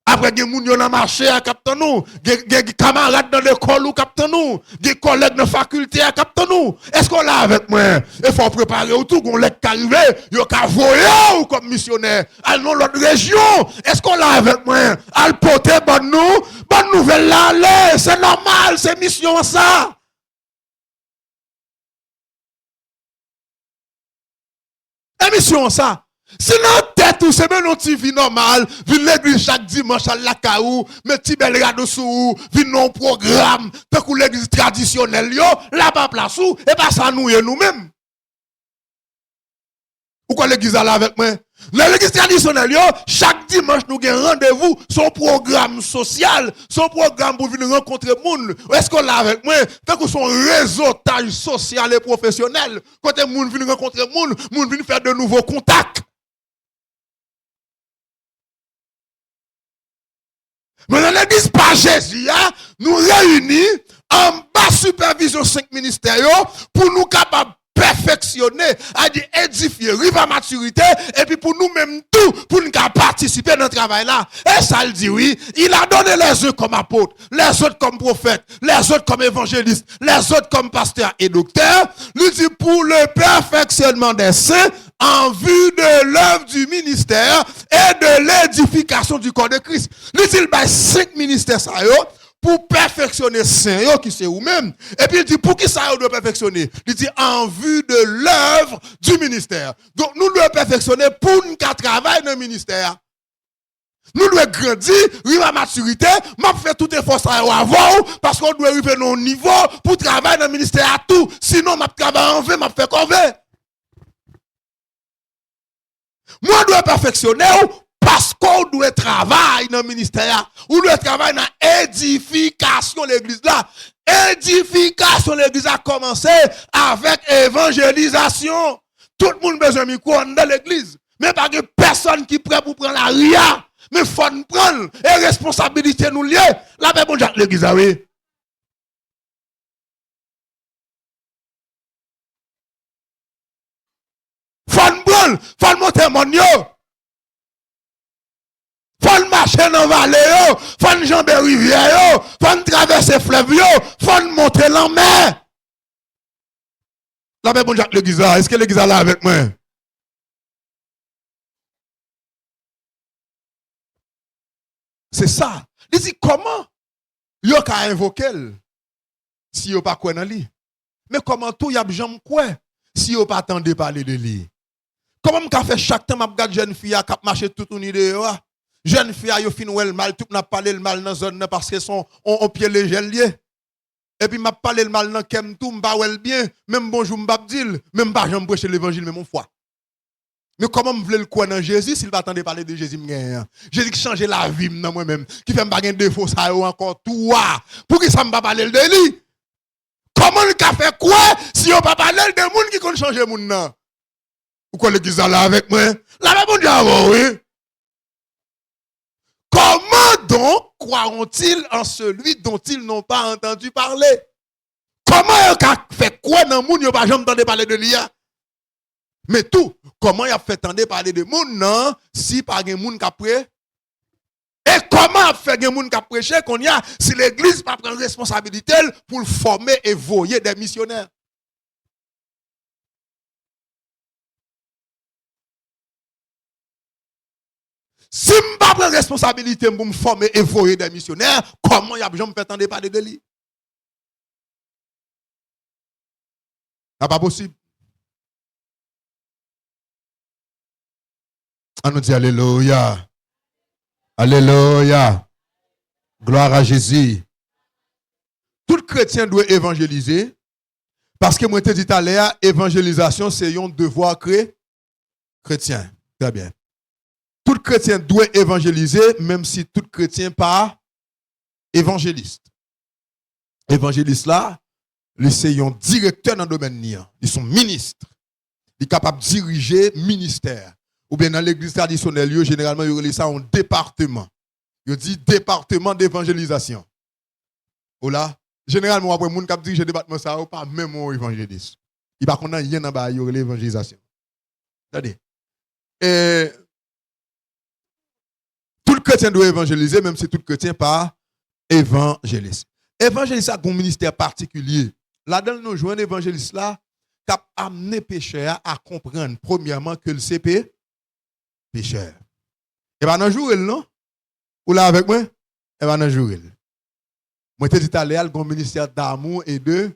Après, il y a des gens dans le marché qui capte nous. Il y a des camarades dans l'école qui captent nous. Des collègues dans la faculté qui captent nous. Est-ce qu'on est là avec moi? Il faut préparer autour qu'on l'ait arrivé. Il y a voyer comme missionnaire. Allons dans l'autre région. Est-ce qu'on est là avec moi? Al porter bonne nouvelle là, allez. C'est normal, c'est mission ça. Émission ça. Sinon, tête ou c'est même une vie normale, vin l'église chaque dimanche à la caou, mais ti bel rado sou, vin non programme, tant que l'église traditionnelle yo, là pas place ou, et pas ça nous-mêmes. Pourquoi l'église est là avec moi? L'église traditionnelle yo, chaque dimanche nous avons rendez-vous, son programme social, son programme pour venir rencontrer monde. Est-ce qu'on est là avec moi? Tant que son réseautage social et professionnel, quand moun vient rencontrer monde vient faire de nouveaux contacts. Mais dans l'église pas Jésus, nous réunissons en bas supervision 5 ministères pour nous capables perfectionner, à dire édifier, arriver à maturité, et puis pour nous-mêmes tout, pour nous participer dans le travail là. Et ça le dit oui, il a donné les uns comme apôtres, les autres comme prophètes, les autres comme évangélistes, les autres comme pasteurs et docteurs. Il dit pour le perfectionnement des saints, en vue de l'œuvre du ministère et de l'édification du corps de Christ. Il dit, il y a 5 ministères ça pour perfectionner saint qui c'est vous-même. Et puis il dit, pour qui ça doit perfectionner? Il dit, en vue de l'œuvre du ministère. Donc nous devons perfectionner pour nous travailler dans le ministère. Nous devons grandir, arriver à maturité, m'a fait tout effort ça avant, parce qu'on doit arriver à nos niveaux pour travailler dans le ministère à tout. Sinon, m'a travailler en vain, m'a fait corvée. Moi, je dois perfectionner parce qu'on doit travailler dans le ministère. On doit travailler dans l'édification de l'église là. Édification de l'église a commencé avec évangélisation. Tout le monde a besoin de micro dans l'église. Mais pas que personne qui est prêt pour prendre la ria. Mais il faut nous prendre. Et responsabilité nous lier. La même bon Jacques l'église, oui. Faut monter mon yo. Faut marcher dans la vallée, faut jamber rivière, faut traverser fleuve, faut monter la mer. La même bon Jacques l'église, est-ce que l'église est là avec moi? C'est ça. Il dit comment yo ka invoquer si yo pas quoi dans lui. Mais comment tout y a jamais quoi? si vous pas attendez parler de lui? Comment me fait chaque temps m'a regarde jeune fille qui marche tout au dehors? Jeune fille yo fin wel mal tout n'a parlé le mal dans zone parce que son on pied léger lié. Et puis m'a parlé le mal dans kem tout m'pa wel bien, même bonjour m'pa dire, même pas j'aime prêcher l'évangile mais mon foi. Mais comment me voulez le quoi dans Jésus s'il va attendre parler de Jésus m'gagne? Jésus qui change la vie dans moi-même, qui fait m'pa gen défaut ça encore toi. Pour qui ça m'pa parler de lui? Comment le ka fait quoi si on pas parler de monde qui connaît changer monde nan? Ou quoi l'église là avec moi? Là avec mon diable oui. Comment donc croiront-ils en celui dont ils n'ont pas entendu parler? Comment ils fait quoi dans le monde, ils n'ont pas jamais entendu parler de l'IA? Mais tout, comment ils ont fait entendre parler de monde non, si pas de monde qui a prêché? Et comment fait de monde qui a prêché qu'on y a si l'église pas prend responsabilité pour former et voyer des missionnaires? Si je ne prends pas responsabilité pour me former et voyer des missionnaires, comment y a besoin de me faire entendre parler de lui? Ce pas possible. On nous dit Alléluia. Alléluia. Gloire à Jésus. Tout chrétien doit évangéliser. Parce que moi, je te dit tout à l'heure, évangélisation, c'est un devoir chrétien. Très bien. Tout chrétien doit évangéliser, même si tout chrétien pas évangéliste. Évangéliste là, c'est un directeur dans le domaine. Ils sont ministres. Ils sont capables de diriger ministère. Ou bien dans l'église traditionnelle, généralement, ils ont ça en département. Ils dit département d'évangélisation. Ou là, généralement, après, les gens qui dirigent le département, ça ou pas même un évangéliste. Il va connaître rien dans bas, il y a l'évangélisation. C'est-à-dire, tout chrétien doit évangéliser, même si tout chrétien pas évangéliste. Évangéliste a un ministère particulier. Là-dedans, nous jouons un évangéliste là qui a amené pécheur à comprendre, premièrement, que le CP pécheur. Et bien, dans le jour, non? Ou là avec moi? Et bien, dans le jour. Moi, je te dis à l'heure, un ministère d'amour et de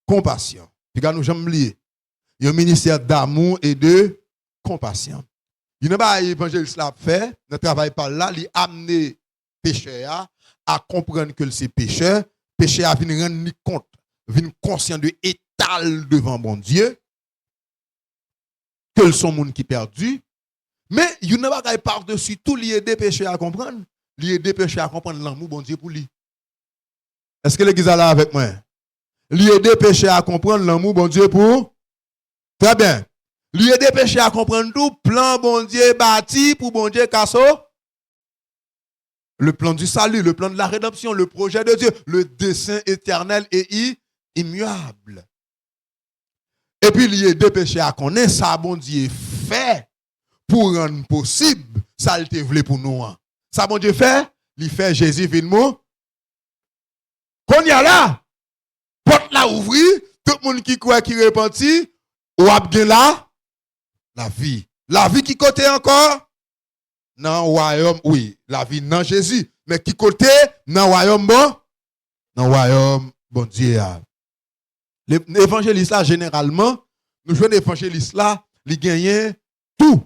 compassion. Puis, quand nous sommes liés, il y a un ministère d'amour et de compassion. Il n'y a pas d'évangéliste là fait, ne travaille pas là, il a amené pécheur à comprendre que c'est pécheur. Pécheur vient rendre compte, vient conscient de étal devant mon Dieu, que son monde qui perdu. Mais il n'y a pas par-dessus tout lié des pécheurs à comprendre. Lié des pécheurs à comprendre l'amour bon Dieu pour lui. Est-ce que l'église est là avec moi? Lié des pécheurs à comprendre l'amour bon Dieu pour? Très bien. Lié des pécheurs à comprendre tout, plan bon Dieu bâti pour bon Dieu casso. Le plan du salut, le plan de la rédemption, le projet de Dieu, le dessein éternel et immuable. Et puis lié des pécheurs à connaître ça bon Dieu fait pour rendre possible ça il te voulait pour nous. Ça bon Dieu fait, il fait Jésus vient mou. Qu'on y a là, porte la ouvri, tout le monde qui croit qui repentit, ou a bien là la vie. La vie qui côté encore dans le royaume, oui, la vie dans Jésus, mais qui côté dans le royaume bon? Dans le royaume bon Dieu. L'évangéliste là généralement, nous jouons l'évangéliste là, il gagne tout.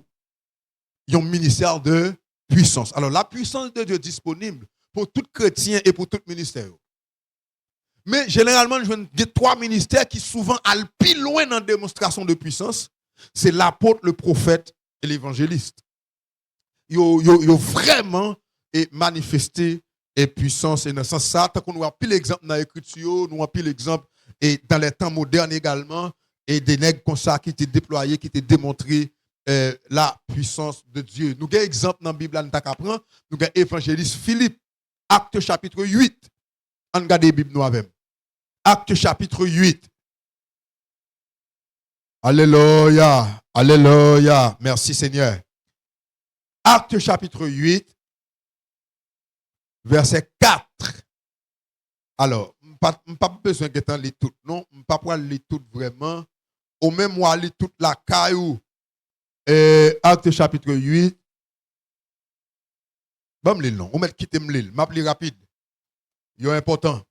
Il y a un ministère de puissance. Alors la puissance de Dieu est disponible pour tout chrétien et pour tout ministère. Mais généralement, je vois trois ministères qui souvent allent plus loin dans la démonstration de puissance. C'est l'apôtre, le prophète et l'évangéliste. Ils ont vraiment manifesté et puissance. Et dans ce sens, ça, tant qu'on voit plus l'exemple dans l'écriture, nous voyons plus l'exemple et dans les temps modernes également, et des nègres comme ça qui étaient déployés, qui étaient démontrés la puissance de Dieu. Nous avons un exemple dans la Bible, nous avons l'évangéliste Philippe, Acte chapitre 8. On regarde la Bible nous avec. Acte chapitre 8. Alléluia. Alléluia. Merci Seigneur. Acte chapitre 8, verset 4. Alors, je n'ai pas besoin de lire tout. Non, je n'ai pas lire tout vraiment. Au même moi, lire toute la caillou. Acte chapitre 8. Bon, je non. On met quitter l'île. Je vais rapide. Il est important.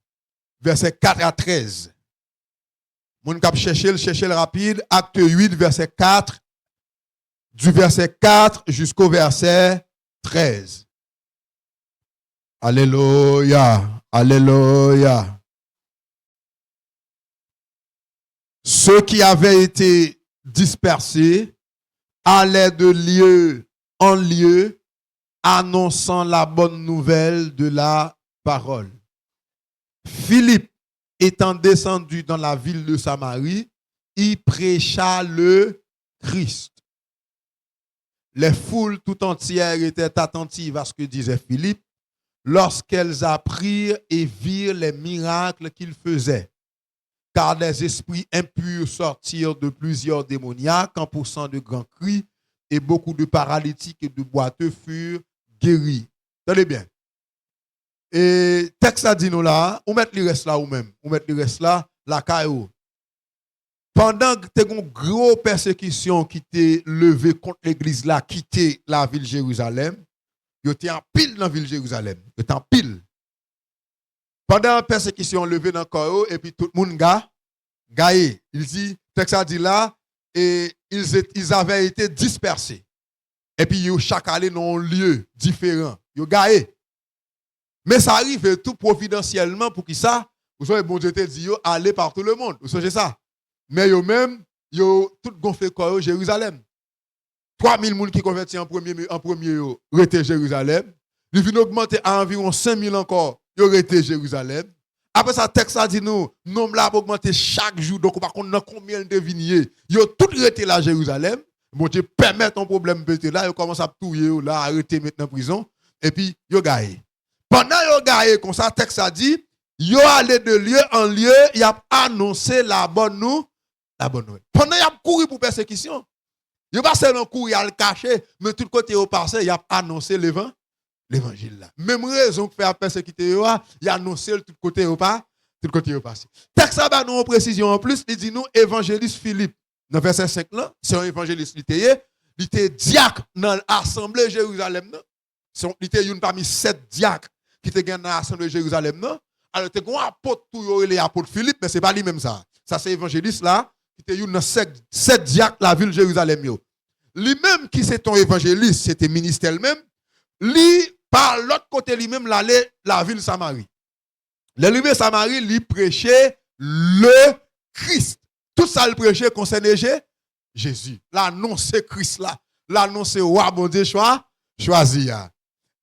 Verset 4 à 13. Mon cap chercher le rapide. Acte 8, verset 4. Du verset 4 jusqu'au verset 13. Alléluia. Alléluia. Ceux qui avaient été dispersés allaient de lieu en lieu, annonçant la bonne nouvelle de la parole. Philippe, étant descendu dans la ville de Samarie, y prêcha le Christ. Les foules tout entières étaient attentives à ce que disait Philippe lorsqu'elles apprirent et virent les miracles qu'il faisait. Car des esprits impurs sortirent de plusieurs démoniaques en poussant de grands cris et beaucoup de paralytiques et de boiteux furent guéris. Tenez bien. Et texte a dit nous là, on met le reste là ou même, on met le reste là, la caillou. Pendant que tu as une grosse persécution qui t'est levée contre l'église là, quitter la ville de Jérusalem, il était en pile dans la ville de Jérusalem. Il était en pile. Pendant la persécution levée dans le corps, et puis tout le monde gaillé. Il dit, texte a dit là, et ils avaient été dispersés. Et puis ils chaque allé dans un lieu différent. Ils gaillé. Mais ça arrive tout providentiellement pour qui ça? Vous savez, bon Dieu te dit, aller par tout le monde. Vous savez ça? Mais yo même, yo tout gonflé corps Jérusalem. 3000 personnes qui convertis en premier rete Jérusalem. Il vient augmenter à environ 5000 encore, yo rete Jérusalem. Après ça, texte a dit nous, nombre là augmenter chaque jour. Donc, par contre, dans combien de vigniers, yo tout rete là Jérusalem. Bon Dieu permet ton problème péter là, yo commence à touyer là, arrêter maintenant en prison. Et puis, yo gagne. Pendant yo gagne, comme ça, texte a dit, yo allé de lieu en lieu, y a annoncé la bonne nouvelle. Pendant y a couru pour persécution. Yo pas seulement courir à le cacher, mais tout côté au passé, y a annoncé l'évangile là. Même raison que fait persécuter yo, y a annoncé tout côté au pas, tout côté au passé. Texte ça ba nous en précision en plus, il dit nous évangéliste Philippe. Dans verset 5 là, c'est un évangéliste il était diacre dans l'assemblée Jérusalem là. Il était une parmi 7 diacres qui étaient dans l'assemblée Jérusalem là. Alors il était un apôtre tout les apôtre Philippe, mais c'est pas lui même ça. Ça c'est évangéliste là. Qui était dans 7 diacres la ville de Jérusalem. Lui-même qui c'est ton évangéliste, c'était ministère même. Lui, par l'autre côté, lui-même, la ville de Samarie. Le Samarie, lui prêchait le Christ. Tout ça, il prêchait concernait Jésus. L'annoncer Christ là. L'annoncer roi, bon Dieu, choisi.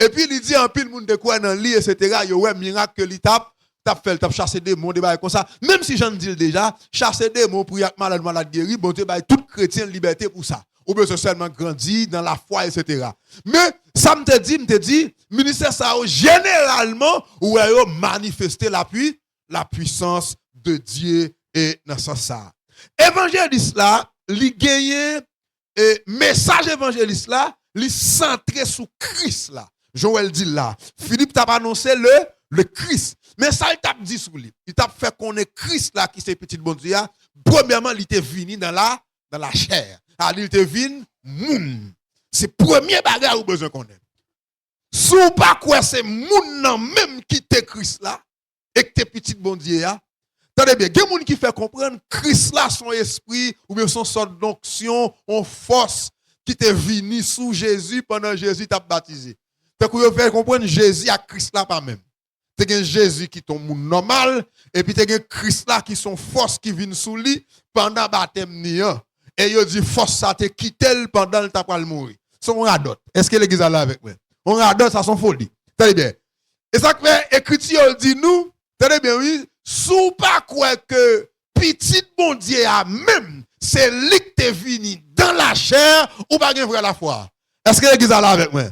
Et puis, il dit en pile, monde de quoi dans lui, etc. Il y a un miracle que lui tape. T'as chassé des mots, débat comme ça. Même si j'en dis déjà, chasser des mots pour y être malade guéri, bon Dieu, tout chrétien liberté pour ça. Ou bien seulement grandi dans la foi, etc. Mais ça me te dit, ministère ça généralement, où a manifesté la puissance de Dieu et dans ce sens ça. Évangéliste là, li gagne message évangéliste là, li centré sur Christ là. Joël dit là, Philippe t'a annoncé le Christ. Mais ça, il t'a dit sur lui. Il t'a fait qu'on est Christ là, qui c'est petit bon Dieu. Premièrement, il était venu dans la chair. Il était venu, moun. C'est le premier bagage où besoin qu'on ait. Si vous pas quoi, c'est moun nan même qui était Christ là, et que t'es petit bon Dieu. Attendez bien, il y a des gens qui fait comprendre Christ là, son esprit, ou bien son sorte d'onction, en force, qui était venu sous Jésus pendant Jésus t'a baptisé. Fait que vous faites comprendre Jésus à Christ là pas même. Tu as Jésus qui est ton monde normal, et puis tu as Christ là qui sont force qui vient sous lui pendant le baptême. Et il dit force ça te quitte pendant le temps de mourir. C'est un radot. Est-ce que l'église est là avec moi? On radot, ça son folie. Tenez bien. Et ça fait écriture dit nous, tenez bien, oui, sous pas quoi que petit bon Dieu a même, c'est lui qui est venu dans la chair ou pas vrai la foi. Est-ce que l'église est là avec moi?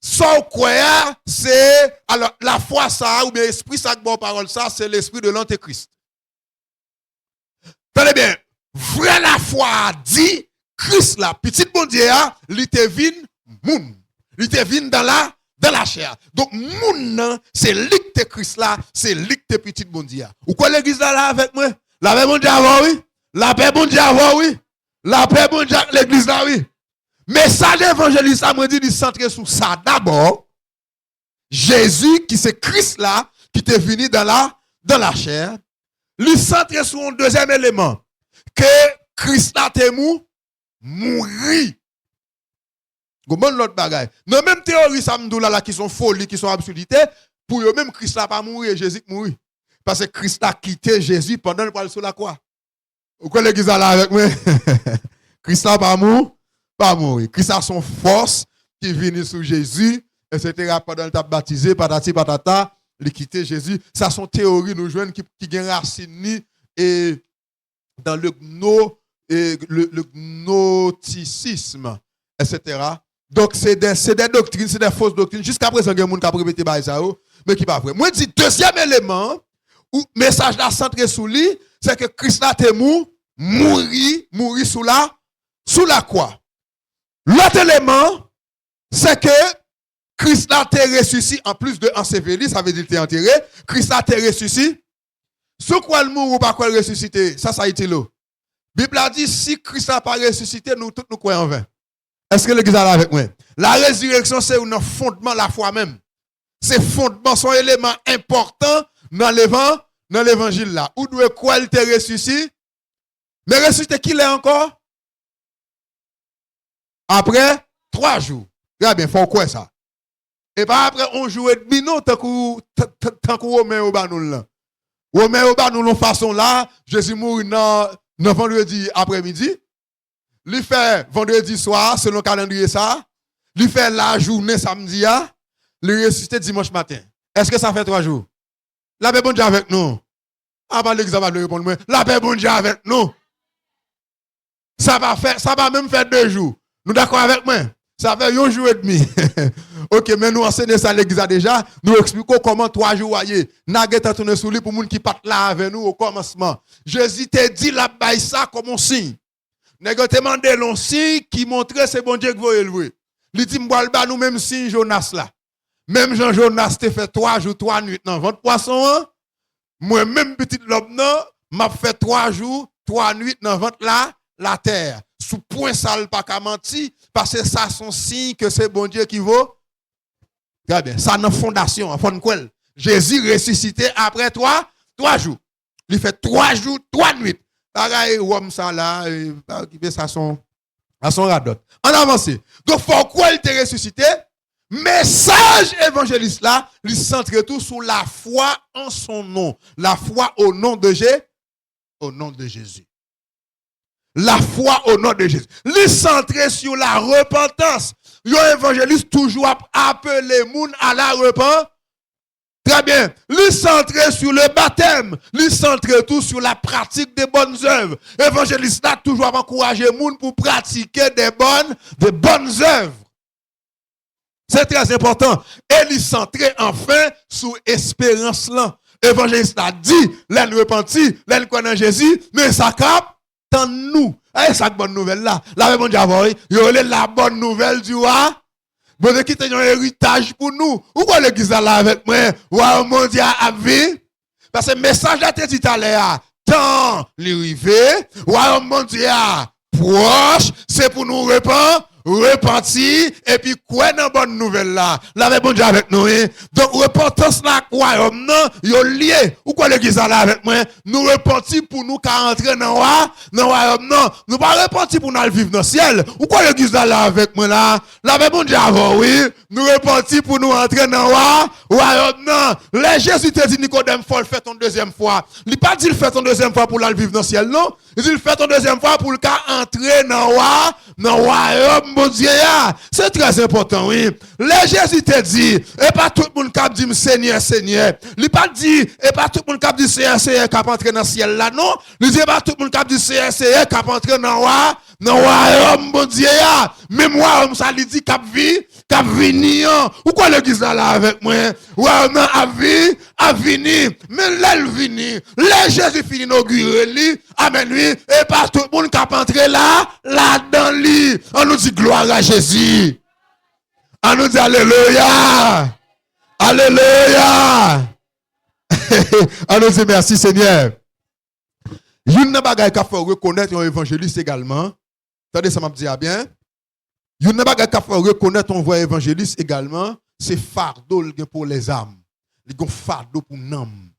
Sans quoi, c'est alors la foi ça ou bien l'esprit ça bonne parole ça, c'est l'esprit de l'antéchrist. Tenez bien, vrai la foi dit Christ là, petit bon Dieu, il te vient moun. Il te vient dans la chair. Donc moun c'est lui qui Christ là, c'est lui qui petit bon Dieu. Ou quoi l'église là avec moi? La paix bon Dieu avant oui. La paix bon Dieu avant oui. La paix bon Dieu l'église là oui. Message évangéliste a dit de centrer sur ça d'abord. Jésus qui c'est Christ là qui est venu dans la chair. Lui centre sur un deuxième élément. Que Christ a été mouri. Comment l'autre bagaille? Non, même théorie, ça me dit là, qui sont folies, qui sont absurdités, pour eux même Christ n'a pas mouru et Jésus mouru. Parce que Christ a quitté Jésus pendant le poil sur la croix. Vous connaissez qui ça là avec moi? Christ n'a pas mouru, pas mouru. Christ a son force qui vient sur Jésus, etc. Pendant le tape baptisé, patati patata, il quitté Jésus. Ça sont théories nous jouons qui gagnent racine et dans le gnosticisme, etc. Donc, c'est des doctrines, c'est des fausses doctrines. Jusqu'à présent, il y a des gens qui ont répété ça, mais qui pas vrai. Moi, je dis, deuxième élément, ou message là centré sur lui, c'est que Christ a été mouru sous la croix. L'autre élément, c'est que Christ a été ressuscité, en plus de enseveli, ça veut dire qu'il est enterré. Christ a été ressuscité. Sous quoi le mourou ou pas quoi le ressuscité, ça a été là. La Bible a dit, si Christ n'a pas ressuscité, nous tous nous croyons en vain. Est-ce que l'église est là avec moi? La résurrection, c'est un fondement de la foi même. C'est fondement, son élément important dans l'évangile là. Où doit quoi il te ressuscité? Mais ressuscité qui l'est encore? Après 3 jours. Regarde bien, faut quoi ça? Et pas après 1 jour et demi, non, tant que Romain au banoul là. Romain au banoul, façon là, Jésus mourit dans vendredi après-midi. Il fait vendredi soir, selon le calendrier ça. Il fait la journée samedi, il ressuscite dimanche matin. Est-ce que ça fait 3 jours? La paix bon Dieu avec nous. Ah, bah, l'examen de répondre. La paix bon Dieu avec nous. Ça va même faire 2 jours. Nous d'accord avec moi? Ça fait 1 jour et demi. Ok, mais nous enseignons ça à l'église déjà. Nous expliquons comment 3 jours voyez. N'a pas tourné sur lui pour les gens qui partent là avec nous au commencement. Jésus t'a dit la baille ça comme un signe. N'a pas demandé l'on signe qui montrait c'est bon Dieu que vous élever. Il dit m'boile nous même signe Jonas là. Même Jean Jonas t'a fait 3 jours 3 nuits dans votre poisson. Moi même petit l'homme non, m'a fait 3 jours 3 nuits dans votre la terre. Sous point sale pas qu'à mentir parce que ça son signe que c'est bon Dieu qui vaut. Très bien, ça dans fondation, en fond quoi? Jésus ressuscité après 3 jours. Il fait 3 jours 3 nuits. Pareil homme ça là, ça son radot. En avance. Donc pourquoi il était ressuscité? Message évangéliste là, il centre tout sur la foi en son nom, la foi au nom de Jésus. La foi au nom de Jésus. Il centré sur la repentance. Un évangéliste toujours appelé les gens à la repentance. Très bien. Il centré sur le baptême. Il centré tout sur la pratique des bonnes œuvres. Évangéliste a toujours encouragé les gens pour pratiquer des bonnes œuvres. C'est très important. Et il centré enfin sur l'espérance là. Évangéliste a dit, l'en repenti, l'en connaît Jésus, mais ça capte. Tant nous, cette bonne nouvelle là, la bonne Dieu la bonne nouvelle du roi. Bon Dieu qui a un héritage pour nous. Pourquoi l'église là avec moi? Roi mon Dieu a vu. Parce que le message là dit à l'heure, tant l'arrivée, roi mon Dieu proche, c'est pour nous repentir et puis quoi dans bonne nouvelle là la bon Dieu avec nous donc repentance là royaume non yo lié ou quoi l'église là avec moi nous repentir pour nous qu'à entrer dans royaume non nous pas repentir pour nous vivre dans le ciel ou quoi l'église là avec moi là la bon Dieu avant oui nous repentir pour nous entrer dans royaume non les Jésus te dit Nicodème faut le faire ton deuxième fois il pas dit le faire ton deuxième fois pour aller vivre dans le ciel non il dit le faire ton deuxième fois pour le cas entrer dans royaume bon Dieu, c'est très important, oui. Les Jésus te dit, et pas tout le monde qui dit Seigneur, Seigneur. Il pas dit, et pas tout le monde qui dit Seigneur, Seigneur, qui entrer dans le ciel là, non. Il dit, pas tout le monde qui dit Seigneur, Seigneur, qui entrer dans le royaume, bon Dieu, même moi, ça lui dit, cap vini, ou quoi l'église là avec moi? Ouais, non, a vini, mais l'elle vini, les Jésus finit inaugurer lui, amen lui, et pas tout le monde qui entrer là dans lui. On nous dit gloire à Jésus. On nous dit alléluia. Alléluia. On nous dit merci Seigneur. Une bagaille qu'il faut reconnaître un évangéliste également. Attendez, ça m'a dit bien. Une bagaille qu'il faut reconnaître un vrai évangéliste également, c'est fardeau pour les âmes. Il y a fardeau pour l'âme.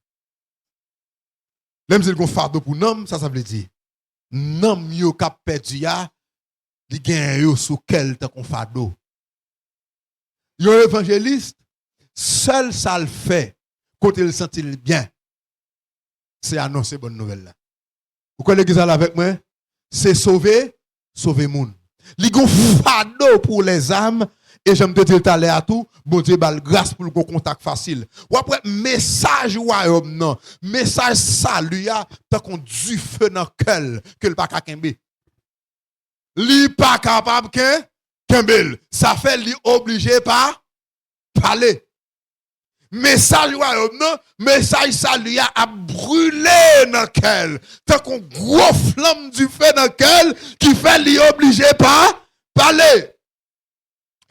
Même si le fardeau pour nom, ça veut dire nom yo k'ap perdu ya, li gen yo sous quel temps qu'on fardeau. Yo évangéliste, seul ça le fait quand il sentit bien. C'est annoncer bonne nouvelle là. Vous connaissez ça avec moi? C'est sauver moun. Li gon fardeau pour les âmes et j'aime te dire tout à l'heure tout, bon Dieu bal grâce pour le contact facile. Ou après message royaume non, message salut ya tant qu'on du feu dans cœur que le pas kembe. Li pas capable kembel. Ça fait li obligé par parler. Message royaume non, message salut ya a brûlé dans cœur. Tant qu'on gros flamme du feu dans cœur qui fait li obligé par parler.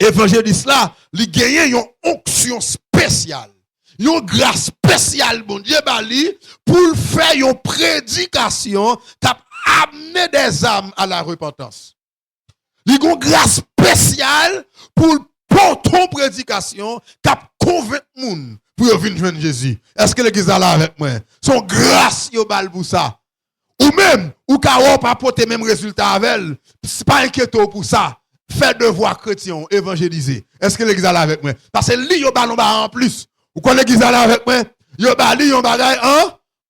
Évangéliste là, li gagne une onction spéciale. Une grâce spéciale, bon Dieu, bali, pour faire une prédication qui a amené des âmes à la repentance. Li gon grâce spéciale pour porter une prédication qui a convaincu moun pour venir joindre Jésus. Est-ce que l'église est là avec moi? Son grâce yo bal pour ça. Ou même, ou ka pas porter même résultat avec elle, c'est pas inquiétant pour ça. Faire devoir chrétien, évangéliser. Est-ce que l'église est là avec moi? Parce que li yo ballon ba en plus. Ou connaissez l'église est là avec moi? Yo bali yon bagay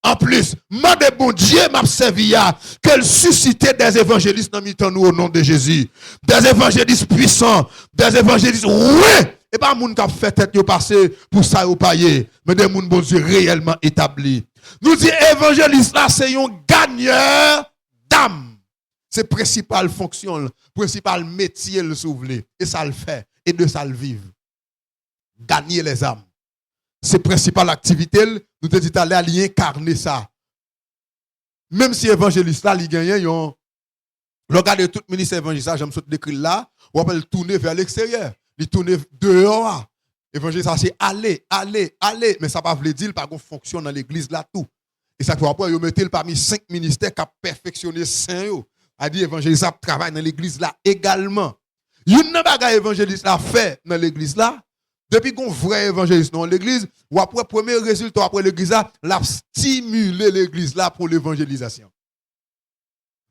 en plus. Mande bon Dieu m'a servi ya qu'elle suscite des évangélistes dans mi-temps nous au nom de Jésus. Des évangélistes puissants, des évangélistes oui. Et pas moun qui fait tête yo passer pour ça ou payer, mais des moun bon Dieu réellement établi. Nous dit évangéliste là c'est un gagneur d'âme. C'est principale fonction, principal métier le soulever. Et ça le fait. Et de ça le vivre. Gagner les âmes. C'est principale activité. Nous te dit à l'aller incarner ça. Même si évangéliste là, il gagne, regardez tout ministre évangéliste, j'aime ça décrire là, on va le tourner vers l'extérieur. Il tourne dehors. Évangéliste, ça c'est aller. Mais ça ne veut pas dire pas qu'on fonctionne dans l'église là tout. Et ça pour après, vous mettez parmi 5 ministères qui ont perfectionné saint yo. A dit évangéliste travaille dans l'église là également. Une bagay évangéliste là fait dans l'église là. Depuis qu'on vrai évangéliste dans l'église, ou après premier résultat après l'église là, l'a stimuler l'église là pour l'évangélisation.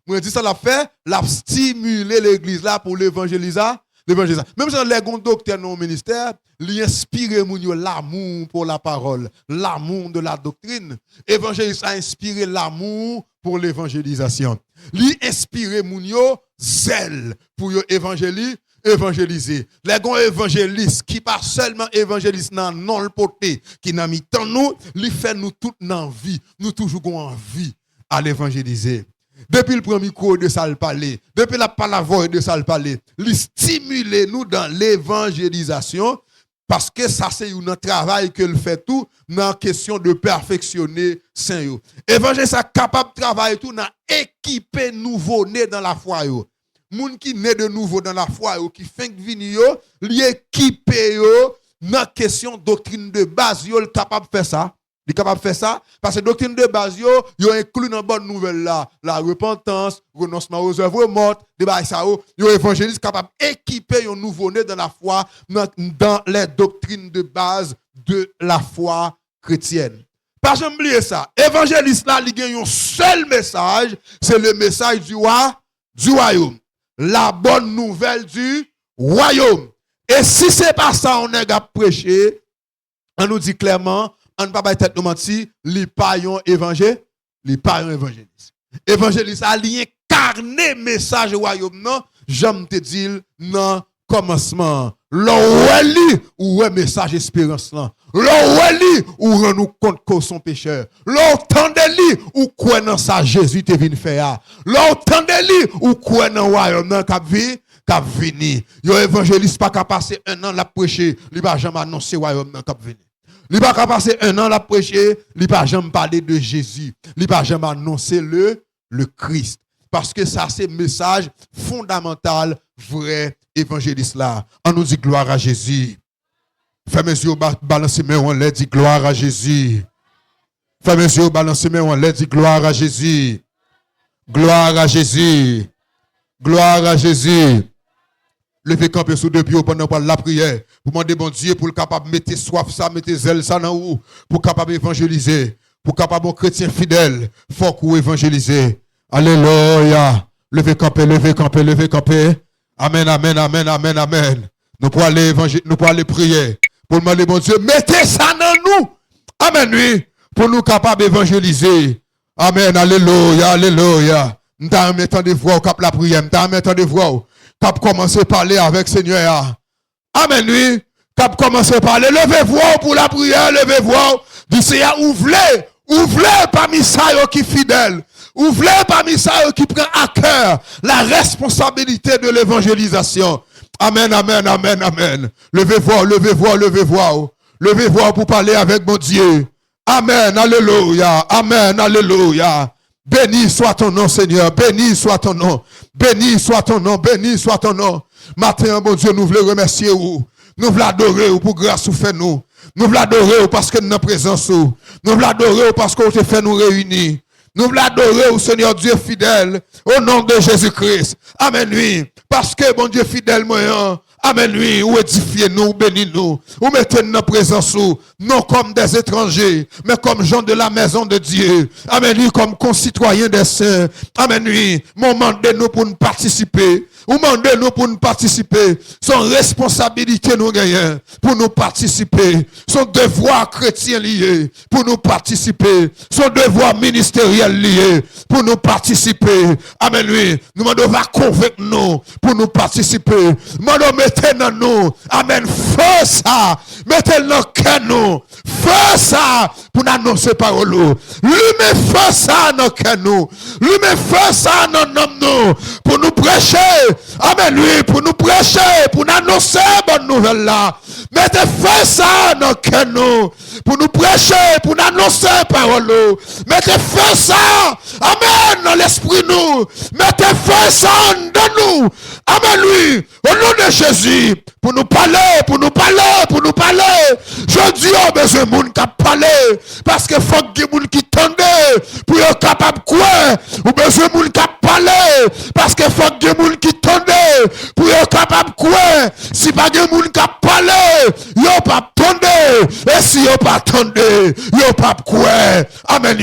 Moi dit ça l'a fait, l'a stimuler l'église là pour l'évangélisation. Même si les gon docteur dans le ministère, lui inspire moun yo l'amour pour la parole, l'amour de la doctrine. Évangéliste a inspiré l'amour pour l'évangélisation. Lui inspire moun yo zèle pour yo évangéliser. Les gon évangélistes qui pas seulement évangéliste non le porté qui n'a mis tant nous, lui fait nous toute dans vie, nous toujours gon envie à l'évangéliser. Depuis le premier cours de ça le parler, depuis la parole de ça le parler, lui stimuler nous dans l'évangélisation parce que ça c'est un travail que le fait tout dans question de perfectionner saint yo. Évangile ça capable de travailler tout dans équiper nouveau-né dans la foi yo. Moun qui né de nouveau dans la foi yo qui fin vini yo, li équiper yo dans question doctrine de base yo capable de faire ça. Il est capable de faire ça parce que doctrine de base yo inclut dans bonne nouvelle là la repentance, renoncement aux œuvres mortes, débat ça yo évangéliste capable équiper un nouveau-né dans la foi dans les doctrines de base de la foi chrétienne. Pas jamais oublier ça. Évangéliste là il gagne un seul message, c'est le message du royaume. La bonne nouvelle du royaume. Et si c'est pas ça on est à prêcher, on nous dit clairement on ne peut pas être menti, li pa yon évangile, li pa yon évangéliste. Évangéliste a li incarné message royaume non, j'aime te dire non commencement. L'oueli ou un message espérance là. L'oueli ou rend nous compte que son pécheur. L'entendeli ou quoi dans ça Jésus te vinn faire. L'entendeli ou quoi dans royaume non k'ap vini. Yo évangéliste pas qu'à passer un an la prêcher, li pas jamais annoncer royaume non k'ap vini. Il n'a pas passé un an à prêcher, il n'a pas jamais parlé de Jésus, il n'a pas jamais annoncé le Christ. Parce que ça, c'est un message fondamental, vrai, évangéliste là. On nous dit gloire à Jésus. Fais mes yeux balancer, mais on leur dit gloire à Jésus. Fais mes yeux balancer, mais on leur dit gloire à Jésus. Gloire à Jésus. Gloire à Jésus. Levez camper sous deux pieds pendant la prière. Pour demander bon Dieu pour le capable de mettre soif ça, mettre zèle ça dans vous, pour capable évangéliser, pour capable chrétien fidèle, faut qu'on évangéliser. Alléluia. Levez camper, levez camper, levez camper. Amen, amen, amen, amen, amen. Nous pourrons aller évangéliser, nous pourrons aller prier. Pour demander, bon Dieu, mettez ça dans nous. Amen, oui. Pour nous capables d'évangéliser. Amen, alléluia, alléluia. Nous avons mettant de voix au cap la prière. Nous avons mettant de voix au cap commencer à parler avec Seigneur. Amen, oui. Cap commencer à parler. Levez-vous pour la prière, levez-vous. Du Seigneur, ouvrez parmi ça qui est fidèle. Ouvrez parmi ça qui prend à cœur la responsabilité de l'évangélisation. Amen, amen, amen, amen. Levez-vous, levez-vous, levez-vous. Levez-vous pour parler avec mon Dieu. Amen, alléluia, amen, alléluia. Béni soit ton nom, Seigneur, béni soit ton nom. Béni soit ton nom, béni soit ton nom. Matin, mon Dieu, nous voulons remercier vous. Nous voulons adorer pour grâce vous fait nous. Nous voulons adorer parce que nous sommes présence. Nous voulons adorer parce que vous te fait nous réunir. Nous voulons adorer au Seigneur Dieu fidèle, au nom de Jésus-Christ. Amen, oui. Parce que, bon Dieu fidèle, moyen. Amen, oui. Ou édifiez nous, bénis nous. Ou mettez nos présence, non comme des étrangers, mais comme gens de la maison de Dieu. Amen, oui. Comme concitoyens des saints. Amen, oui. Demandez-nous pour nous participer. Ou demandez-nous pour nous participer. Son responsabilité nous gagnons pour nous participer. Son devoir chrétien lié pour nous participer. Son devoir ministériel lié pour nous participer. Amen, oui. Nous demandons va convaincre nous pour nous participer. Nous mettez dans nous. Amen. Feu ça. Mettez dans cœur nous. Feu ça pour nous annoncer parole. Lui met feu ça dans cœur nous. Lui met feu ça dans nous pour nous prêcher. Amen, lui, pour nous prêcher, pour nous annoncer bonne nouvelle là. Mettez feu ça dans cœur nous, pour nous prêcher, pour nous annoncer parole. Mettez feu ça, amen, dans l'esprit nous. Mettez feu ça dans nous, amen, lui, au nom de Jésus, pour nous parler, pour nous parler, pour nous parler. Je dis, on a besoin de monde qui parler, parce que faut que des gens qui tendent, pour être capable de quoi, ou besoin de monde qui parler, parce que faut que des gens qui tendent, pour être capable de quoi, si pas des gens qui parler, yo pas tendre, et si yo pas tendre, yo pas quoi. Amen.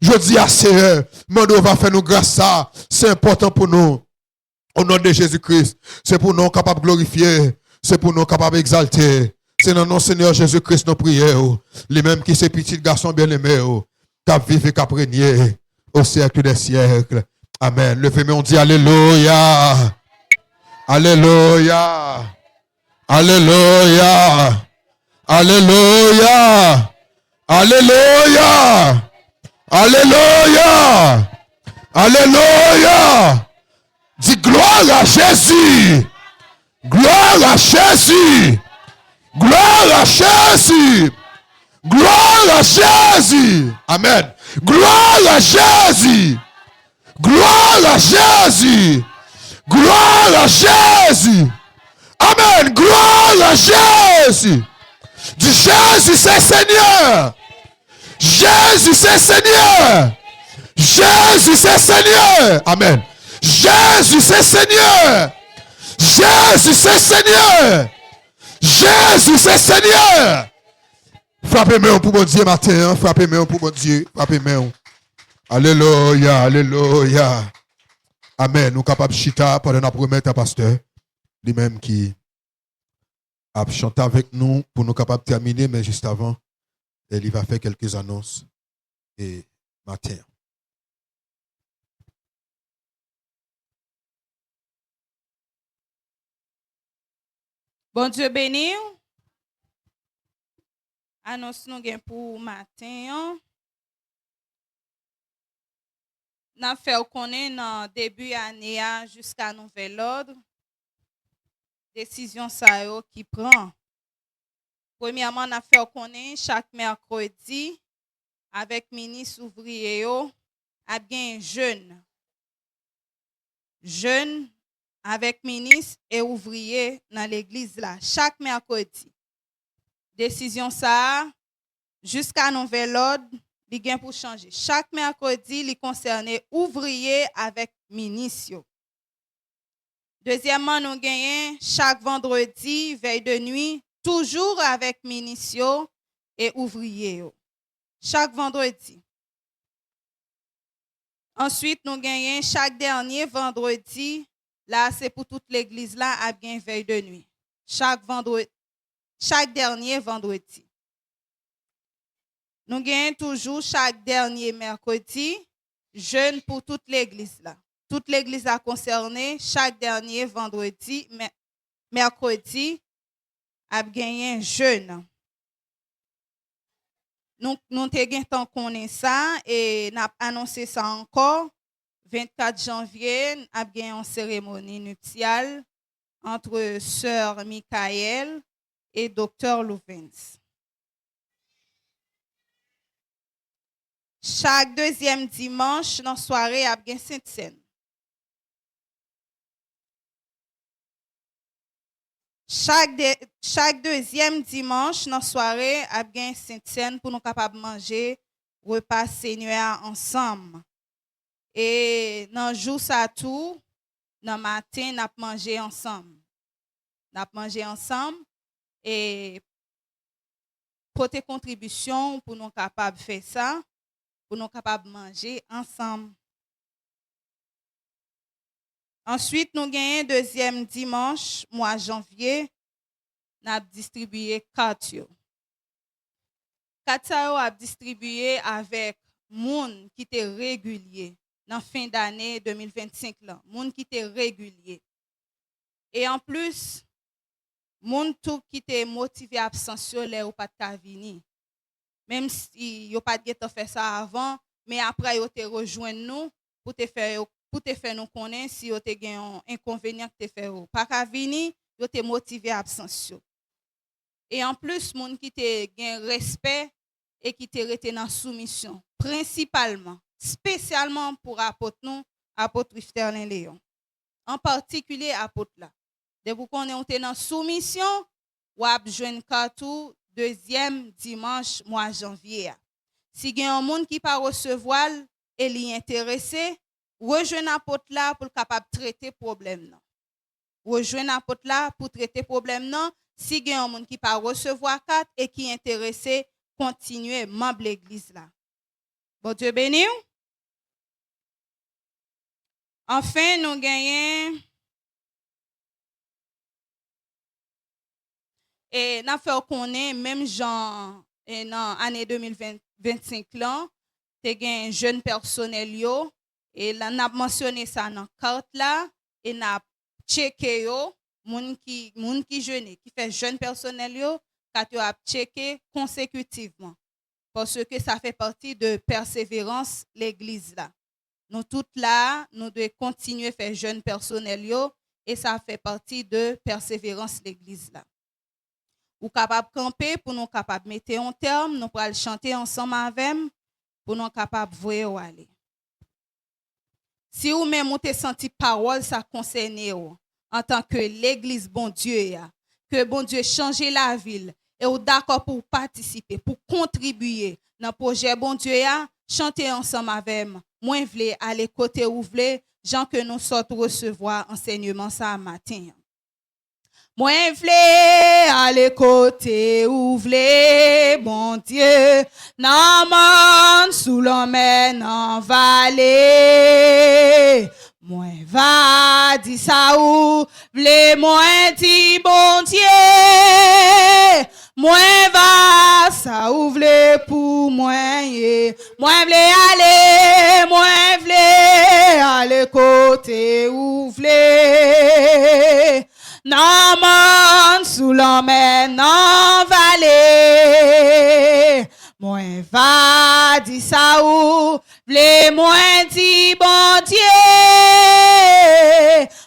Je dis à Seigneur, Mando va faire nous grâce ça, c'est important pour nous. Au nom de Jésus-Christ, c'est pour nous capables de glorifier, c'est pour nous capables d'exalter. C'est dans le nom Seigneur Jésus-Christ nos prières. Les mêmes qui ces petits garçons bien-aimés, qui vivent et qui prennent au siècle des siècles. Amen. Levez-moi, on dit Alléluia. Alléluia. Alléluia. Alléluia. Alléluia. Alléluia. Alléluia. Dis gloire à Jésus. Gloire à Jésus. Gloire à Jésus. Gloire à Jésus. Amen. Gloire à Jésus. Gloire à Jésus. Gloire à Jésus. Amen. Gloire à Jésus. Dis Jésus c'est Seigneur. Jésus c'est Seigneur. Jésus c'est Seigneur. Amen. Jésus c'est Seigneur. Jésus c'est Seigneur. Jésus c'est Seigneur. Frappez-moi pour mon Dieu matin. Frappez-moi pour mon Dieu. Frappez-moi. Alléluia. Alléluia. Amen. Nous sommes capables de chita pendant la promesse à pasteur. Lui-même qui a chanté avec nous pour nous capables de terminer, mais juste avant, il va faire quelques annonces. Et matin. Bon Dieu béni. Annonce nous pour matin. N'a fait connaître dans début année jusqu'à nouvel ordre. Décision ça yo qui prend. Premièrement, n'a fait connaître chaque mercredi avec ministre ouvrier yo a bien jeune avec ministre et ouvrier dans l'église là chaque mercredi. Décision ça jusqu'à nouvel ordre, li gen pour changer. Chaque mercredi, li concerne ouvrier avec ministre. Deuxièmement, nous gagnons chaque vendredi veille de nuit toujours avec ministre et ouvrier. chaque vendredi. Ensuite, nous gagnons chaque dernier vendredi. Là, c'est pour toute l'église là, à bien veille de nuit. Chaque dernier vendredi. Nous gagnons toujours chaque dernier mercredi, jeûne pour toute l'église là. Toute l'église a concerné chaque dernier vendredi, mercredi, a gagné un jeûne. Nous avons connu ça et nous avons annoncé ça encore. 24 janvier, nous avons gagné une cérémonie nuptiale entre sœur Michael et docteur Louvens. Chaque deuxième dimanche, dans la soirée, a bien Sainte-Seine. Chaque deuxième dimanche, dans la soirée, a bien Sainte-Seine pour nous capables de manger repas seigneur ensemble. Et dans le jour, ça tout, dans le matin, nous avons mangé ensemble. Nous avons mangé ensemble et pour tes contributions, pour nous capables de faire ça, pour nous capables de manger ensemble. Ensuite, nous gagnons deuxième dimanche, mois janvier, nous avons distribué 4. 4 a distribué avec moun qui était régulier dans fin d'année 2025 là, moun qui était régulier. Et en plus, moun tout qui était motivé absentiel ou pas de venir. Même si yo pas de faire ça avant, mais après yo te rejoint nous pour te faire nous connaître si yo te gen un inconvénient que te faire pas ka venir, yo te motivé absentiel. Et en plus, moun qui te gen respect et qui te rete dans soumission, principalement, spécialement pour apôtre nous, apôtre Rifterlin Léon. En particulier apôtre là. De vous connaître dans soumission, ou ap joindre kartou deuxième dimanche mois janvier. Si il y a un monde qui pas recevoir et l'y intéressé, rejoindre apôtre là pour capable traiter problème non. Rejoindre apôtre là pour traiter problème non. Si il y a un monde qui pas recevoir carte et qui est intéressé, continuer membre l'église là. Bon Dieu béni. Enfin, nous gagnons et nous fait connaître même Jean dans l'année 2025 là, tu gain jeune personnel yo et là n'a mentionné ça dans carte là et n'a checké yo moun qui jeune qui fait jeune personnel yo quand tu as checké consécutivement parce que ça fait partie de persévérance l'église là. Nous toutes là, nous devons continuer à faire jeune personnel yo et ça fait partie de persévérance l'église là. Ou capable camper pour nous capable mettre un terme, nous pourrons chanter ensemble avec pour nous capable voir aller. Si vous même vous te senti parole ça concerne vous en tant que l'église bon Dieu que bon Dieu change la ville et vous d'accord pour participer, pour contribuer dans le projet bon Dieu chanter ensemble avec moi vle aller côté où vle gens que nous sortons recevoir enseignement ça matin. Moi vle aller côté où vle bon Dieu nan man sous l'homme en vallée. Moi va di ça ou vle moi di bon Dieu. Moi va ça ou vle pour moi. Moi vle aller côté où vle. Nan man sous l'homme en vallée. Moi va di ça ou vle moi di bon Dieu.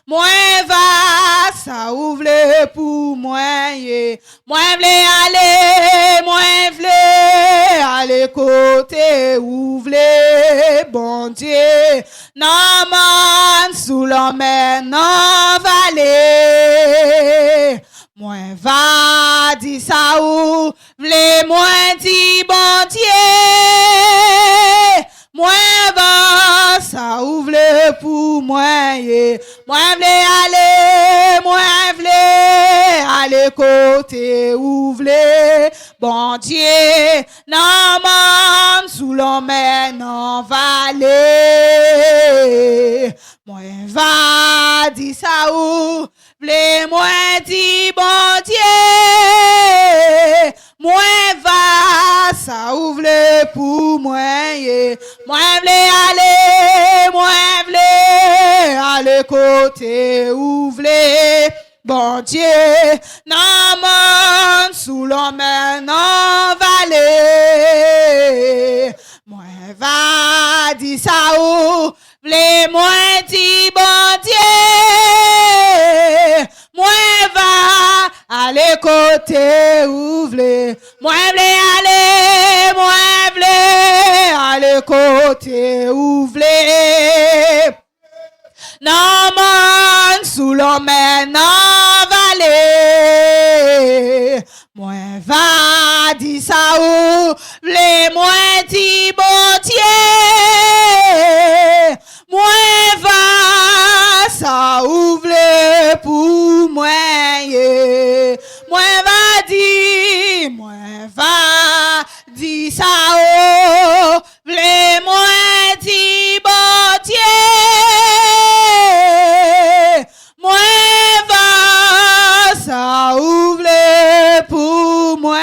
Moi va ça ou vle pour moi. Moi vle aller côté où vle bon Dieu. Nan man sous l'homme en vallée. Moi va di ça ou vle moi di bon Dieu. Moi va ça ou vle pour moi. Moi vle aller côté où vle bon Dieu. Nan man l'emmène en vallée. Moi va dire ça ou vle moi dit bon Dieu. Moi va ça ou vle pour moi. Moi vle aller côté ou vle bon Dieu. Non mon sous l'emmène en vallée. Moi va dire ça ou vle moi dit bon Dieu. Moi va aller côté ou vle. Moi vle aller côté ou vle. Non man sous l'emmène en vallée. Moi va dire ça ou vle moi dit bon Dieu. Moi va ça ou vle pour moi. Moi va dire ça ou vle moi dit bon Dieu. Moi va ça ouvre pour moi.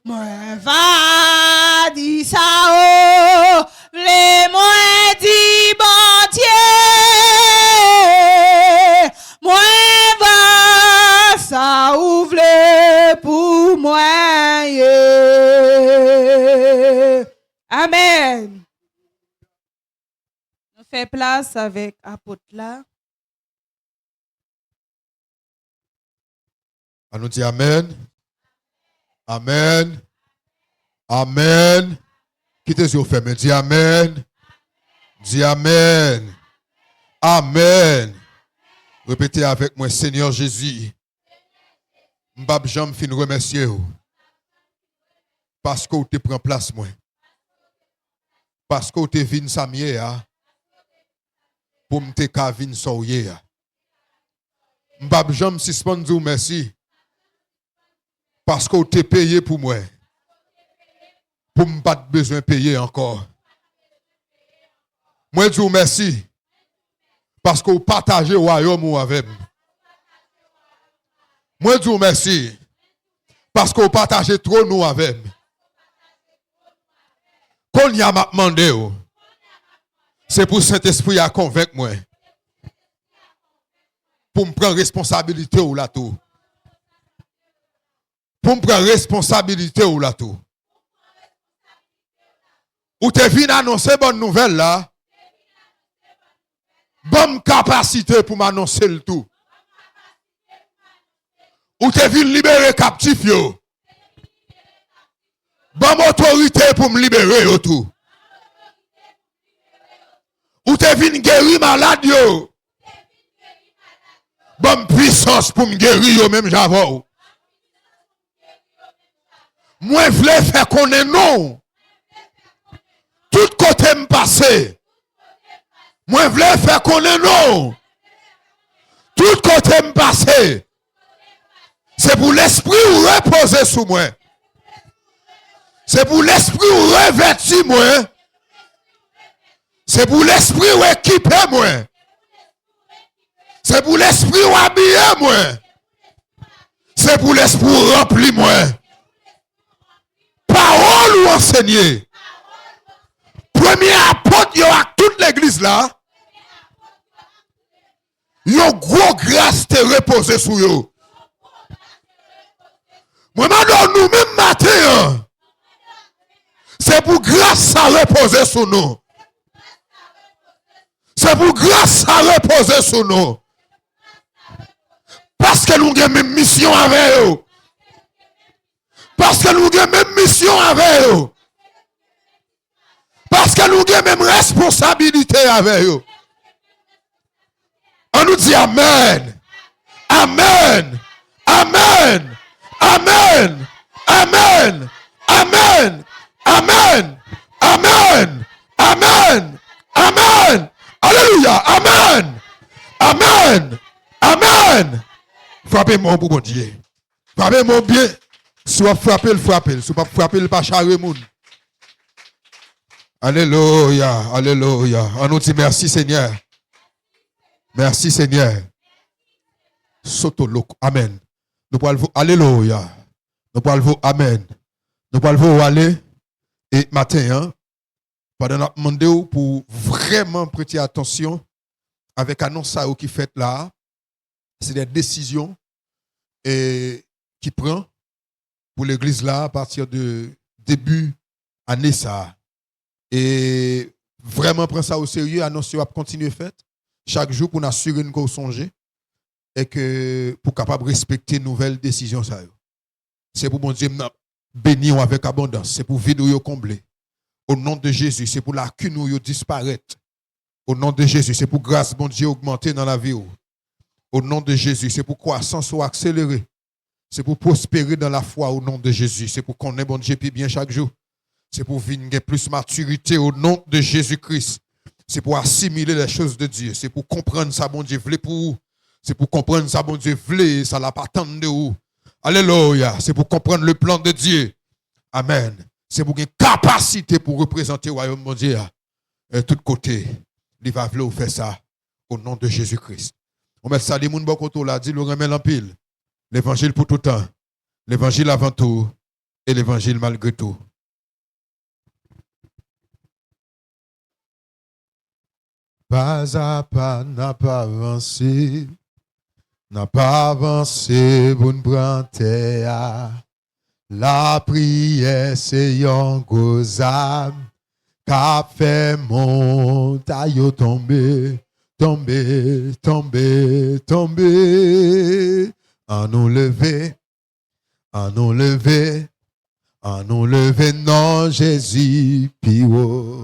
Moi va dire ça ouvre moi dit bon Dieu. Moi va ça ouvre pour moi. Amen. Fait place avec apôtre là. On nous dit Amen. Amen. Amen. Qui tes yeux fermés? Dis Amen. Dis Amen. Amen. Répétez avec moi, Seigneur Jésus. M'bab j'aime fin remercier vous. Parce que vous te prend place moi. Parce que vous te vinn samye a. Pour me te ka vinn soye a. M'bab j'aime suspend vous merci. Parce que vous te payé pour moi. Pour me pas besoin de payer encore. Moi je vous merci. Parce que vous partagez le royaume avec moi. Moi je vous merci. Parce que vous partagez trop nous avec moi. Qu'on y a m'a demandé, c'est pour Saint-Esprit à convaincre moi. Pour me prendre responsabilité ou la tout. Pour me prendre responsabilité ou la tout. Ou te venu annoncer bonne nouvelle là. Bonne capacité pour m'annoncer le tout. Ou te venu libérer captif yo. Bonne autorité pour me libérer yo tout. Ou te venu guérir malade yo. Bonne puissance pour me guérir yo même j'avoue. Moi vle faire connaître non. Tout côté me passer. Moi vle faire connaître non. Tout côté me passer. C'est pour l'esprit reposer sous moi. C'est pour l'esprit revêtir moi. C'est pour l'esprit équiper moi. C'est pour l'esprit habiller moi. C'est pour l'esprit remplir moi. Parole ou enseigner. Premier apôtre yo à toute l'église là. Yo gros grâce te reposer sur yo. Moi maintenant nous même matin. C'est pour grâce à reposer sur nous. C'est pour grâce à reposer sur nous. Parce que nous avons même mission avec eux. Parce que nous avons même mission avec eux. Parce que nous avons même responsabilité avec eux. On nous dit Amen. Amen. Amen. Amen. Amen. Amen. Amen. Amen. Amen. Amen. Alléluia. Amen. Amen. Amen. Frappez-moi pour mon Dieu. Frappez-moi bien. Soit frapper, frapper. Soit pas frapper, pas charrer moun. Alléluia, alléluia. On nous dit merci Seigneur. Merci Seigneur. Sotolo, amen. Nous parlons, alléluia. Nous parlons, amen. Nous parlons aller et matin, hein, pendant notre demandé pour vraiment prêter attention avec l'annonce qui fait là, c'est des décisions et qui prend pour l'église là à partir de début année ça. Et vraiment prendre ça au sérieux, annonce va continuer fait chaque jour pour nous assurer qu'on songe et que pour capable respecter nouvelles décisions ça. C'est pour bon Dieu bénir avec abondance, c'est pour vide ou combler. Au nom de Jésus, c'est pour lacune ou disparaître. Au nom de Jésus, c'est pour grâce bon Dieu augmenter dans la vie. Au nom de Jésus, c'est pour croissance ou accélérer. C'est pour prospérer dans la foi au nom de Jésus. C'est pour qu'on ait bon Dieu puis bien chaque jour. C'est pour vivre plus maturité au nom de Jésus-Christ. C'est pour assimiler les choses de Dieu. C'est pour comprendre ça, bon Dieu, voulait pour vous. C'est pour comprendre ça, bon Dieu, voulait, ça l'a pas tant de vous. Alléluia. C'est pour comprendre le plan de Dieu. Amen. C'est pour une capacité pour représenter le royaume de Dieu. Et tout côté, il va vouloir faire ça au nom de Jésus-Christ. On met ça, les gens qui là, dit le remet l'empile. L'évangile pour tout temps. L'évangile avant tout. Et l'évangile malgré tout. Pas à pas, n'a pas avancé. N'a pas avancé pour nous prendre terre. La prière, c'est un gros âme. Qu'a fait montagne tomber, tomber, tomber, tomber. À nous lever, à nous lever, à nous lever, non, Jésus, pio.